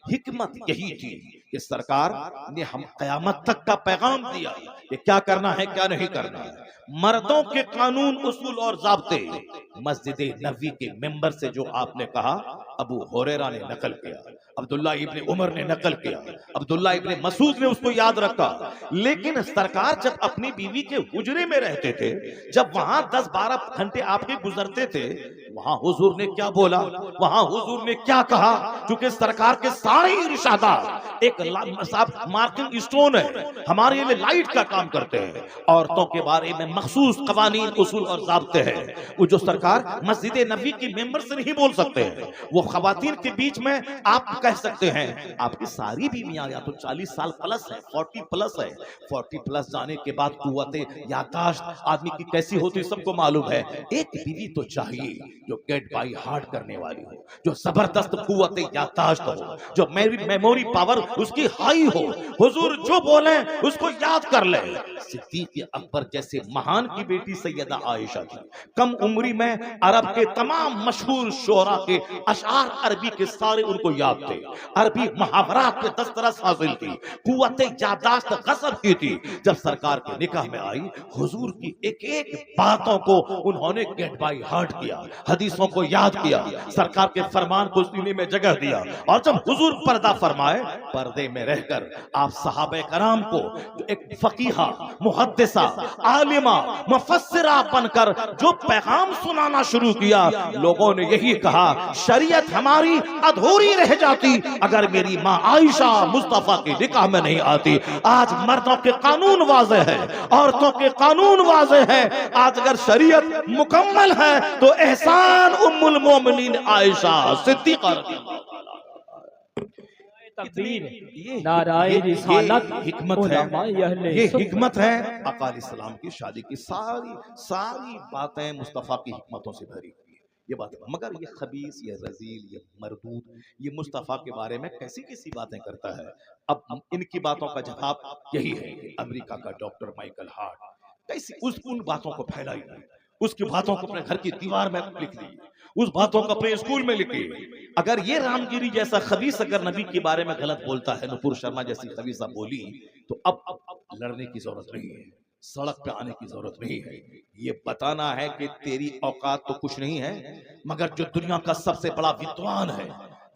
हिकमत यही थी कि सरकार ने हम कयामत तक का पैगाम दिया कि क्या करना है क्या नहीं करना है। मर्दों के कानून, उसूल और ज़ाब्ते मस्जिद नबवी के मेंबर से जो आपने कहा, अबू हुरैरा ने नकल किया, अब्दुल्ला इब्ने उमर ने नकल किया, अब्दुल्ला इब्ने मसूद ने उसको याद रखा। लेकिन सरकार जब अपनी बीवी के हुजरे में रहते थे, जब वहां 10-12 घंटे आपके गुजरते थे, वहां हुजूर ने क्या बोला, वहां हुजूर ने क्या कहा, क्योंकि सरकार के सारे इरशादात एक मार्किंग स्टोन है, हमारे लिए लाइट का काम करते हैं। औरतों के बारे में मखसूस कवानीन, उसूल और ज़ाब्ते हैं, वो जो सरकार मस्जिद नबी की मेंबर से नहीं बोल सकते हैं। वो खवातीन के बीच में आप कह सकते हैं आपकी सारी बीवियां या तो 40 साल प्लस है, 40 प्लस है। 40 प्लस जाने के बाद कुव्वते याददाश्त आदमी की कैसी होती सबको मालूम है। एक बीवी तो चाहिए जो गेट बाय हार्ट करने वाली हो, जो जबरदस्त कुव्वते याददाश्त हो, जो मेमोरी पावर उसकी हाई हो। हुजूर जो बोले उसको याद कर ले। सिद्दीक़ अकबर जैसे महान की बेटी सैयदा आयशा थी। कम उम्री में अरब के तमाम मशहूर शोरा के अशार अरबी के सारे उनको याद थे। अरबी मुहावरात पे दस्तरस हासिल थी, कुव्वते याददाश्त गज़ब की थी। जब सरकार के निकाह में आई, हुजूर की एक एक बातों को उन्होंने गेट बाय हार्ट किया। हदीसों को याद किया, सरकार के फरमान को सीने में जगह दिया, और जब हुजूर पर्दा फरमाए, पर्दे में रहकर आप सहाबे कराम को जो एक फकीहा, मुहद्दिसा, आलिमा, मुफस्सिरा बनकर जो पैगाम सुनाना शुरू किया, लोगों ने यही कहा, शरीयत हमारी अधूरी रह जाती अगर मेरी मां आयशा मुस्तफा की निकाह में नहीं आती। आज मर्दों के कानून वाज़े हैं, औरतों के कानून वाज़े हैं। आज अगर शरीयत मुकम्मल है तो एहसान उम्मुल मोमिनीन आयशा सिद्दीक़ा रज़ियल्लाहु ताला। तकबीर, ये नाराए रिसालत, हिकमत है, ये हिकमत है अकाल इस्लाम की शादी की। सारी सारी बातें मुस्तफा की हिकमतों से भरी हुई है ये बात। मगर ये खबीस, ये रजील, ये मरदूद, ये मुस्तफा के बारे में कैसी कैसी बातें करता है। अब इनकी बातों का जवाब यही है कि अमेरिका का डॉक्टर माइकल हार्ट कैसी उन बातों को फैलाई, उसकी बातों को अपने घर की दीवार में लिख ली, उस बातों को अपने स्कूल में लिखी। अगर ये रामगिरी जैसा खबीस अगर नबी के बारे में गलत बोलता है, नुपुर शर्मा जैसी खबीसा बोली, तो अब लड़ने की जरूरत नहीं है, सड़क पे आने की जरूरत नहीं है। ये बताना है कि तेरी औकात तो कुछ नहीं है, मगर जो दुनिया का सबसे बड़ा विद्वान है,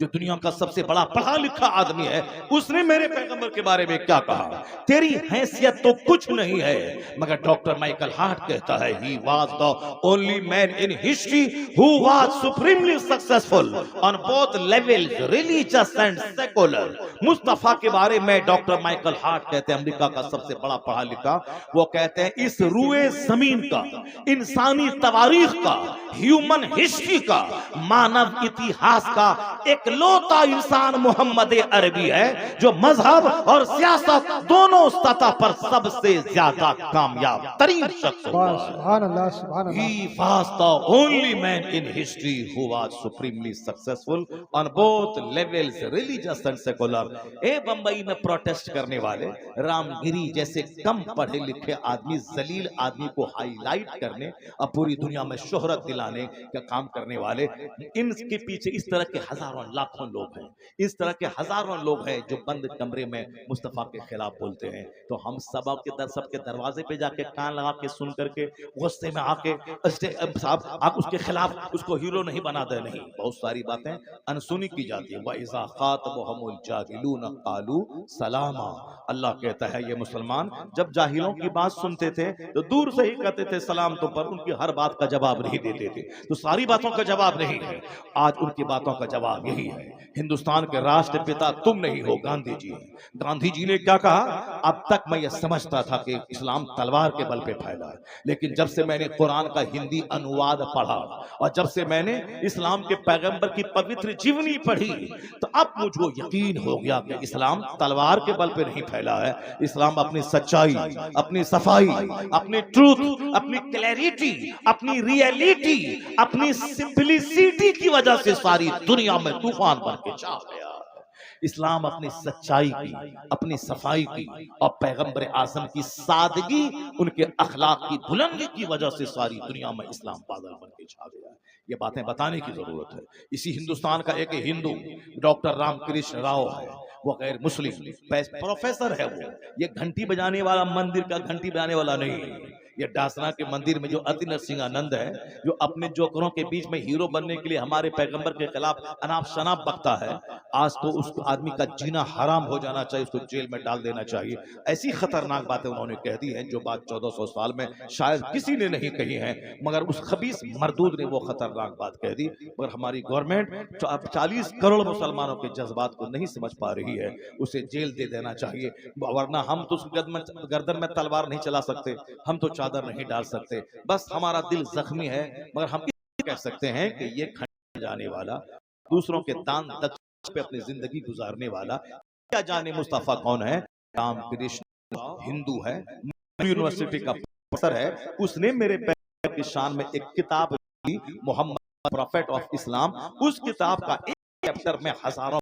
जो दुनिया का सबसे बड़ा पढ़ा लिखा आदमी है, उसने मेरे पैगंबर के बारे में क्या कहा। तेरी हैसियत तो कुछ नहीं है। मगर डॉक्टर माइकल हार्ट कहता है, he was the only man in history who was supremely successful on both levels, religious and secular। Mustafa के बारे में डॉक्टर माइकल हार्ट कहते हैं, अमेरिका का सबसे बड़ा पढ़ा लिखा, वो कहते हैं इस रुए जमीन का, इंसानी तवारीख का, ह्यूमन हिस्ट्री का, मानव इतिहास का एक लौता इंसान मोहम्मद अरबी है जो मजहब और सियासत दोनों सतह पर सबसे ज्यादा कामयाब तरीन शख्स हुआ। He was the only man in history who was supremely successful on both levels, religious and secular। Bombay में प्रोटेस्ट करने वाले रामगिरी जैसे कम पढ़े लिखे आदमी, जलील आदमी को हाईलाइट करने और पूरी दुनिया में शोहरत दिलाने का काम करने वाले, इनके पीछे इस तरह के हजारों लाखों लोग हैं, इस तरह के हजारों लोग हैं जो बंद कमरे में मुस्तफा के खिलाफ बोलते हैं। तो हम सबके दरवाजे पे जाके कान लगा के सुन करके गुस्से में आके साहब आप उसके खिलाफ उसको हीरो नहीं बना दे, नहीं। बहुत सारी बातें अनसुनी की जाती है। वइज़ा ख़ातबहुमुल जाहिलून क़ालू सलामा। अल्लाह कहता है ये मुसलमान जब जाहिलों की बात सुनते थे तो दूर से ही कहते थे सलाम, तो पर उनकी हर बात का जवाब नहीं देते थे। तो सारी बातों का जवाब नहीं है, आज उनकी बातों का जवाब यही है। हिंदुस्तान के राष्ट्रपिता तुम नहीं हो, गांधी जी हैं। गांधी जी ने क्या कहा, अब तक मैं ये समझता था कि इस्लाम तलवार के बल पे फैला है, लेकिन जब से मैंने कुरान का हिंदी अनुवाद पढ़ा और जब से मैंने इस्लाम के पैगंबर की पवित्र जीवनी पढ़ी, तो अब मुझको यकीन हो गया कि इस्लाम तलवार के बल पे नहीं फैला है। इस्लाम अपनी सच्चाई, अपनी सफाई, अपनी ट्रूथ, अपनी क्लैरिटी, अपनी रियलिटी, अपनी सिंपलिसिटी की वजह से सारी दुनिया में तूफान बन के छा गया। इस्लाम अपनी सच्चाई की, अपनी सफाई की और पैगंबर आज़म की सादगी, उनके अखलाक की बुलंदी की वजह से सारी दुनिया में इस्लाम बादल बन के छा गया। ये बातें बताने की जरूरत है। इसी हिंदुस्तान का एक हिंदू डॉक्टर रामकृष्ण राव है, वो गैर मुस्लिम प्रोफेसर है। वो ये घंटी बजाने वाला, मंदिर का घंटी बजाने वाला नहीं है। ये डासना के मंदिर में जो अति नरसिंहानंद है, जो अपने जोकरों के बीच में हीरो बनने के लिए हमारे पैगंबर के खिलाफ अनाप शनाप बकता है, आज तो उस आदमी का जीना हराम हो जाना चाहिए, उसको जेल में डाल देना चाहिए। ऐसी खतरनाक बातें उन्होंने कह दी हैं जो बात 1400 साल में शायद किसी ने नहीं कही है, मगर उस खबीस मरदूद ने वो खतरनाक बात कह दी। मगर हमारी गवर्नमेंट 40 करोड़ मुसलमानों के जज्बात को नहीं समझ पा रही है, उसे जेल दे देना चाहिए, वरना हम तो गर्दन में तलवार नहीं चला सकते, हम तो चादर नहीं डाल सकते। बस हमारा दिल जख्मी है, मगर हम कह सकते हैं कि ये खंड जाने वाला, दूसरों के दान दक्षिण पे अपनी जिंदगी गुजारने वाला, क्या जाने मुस्तफा कौन है। रामकृष्ण हिंदू है, यूनिवर्सिटी का प्रोफेसर है, उसने मेरे पैर की शान में एक किताब दी, मोहम्मद प्रॉफेट ऑफ इस्लाम। उस किताब का एक चैप्टर में हजारों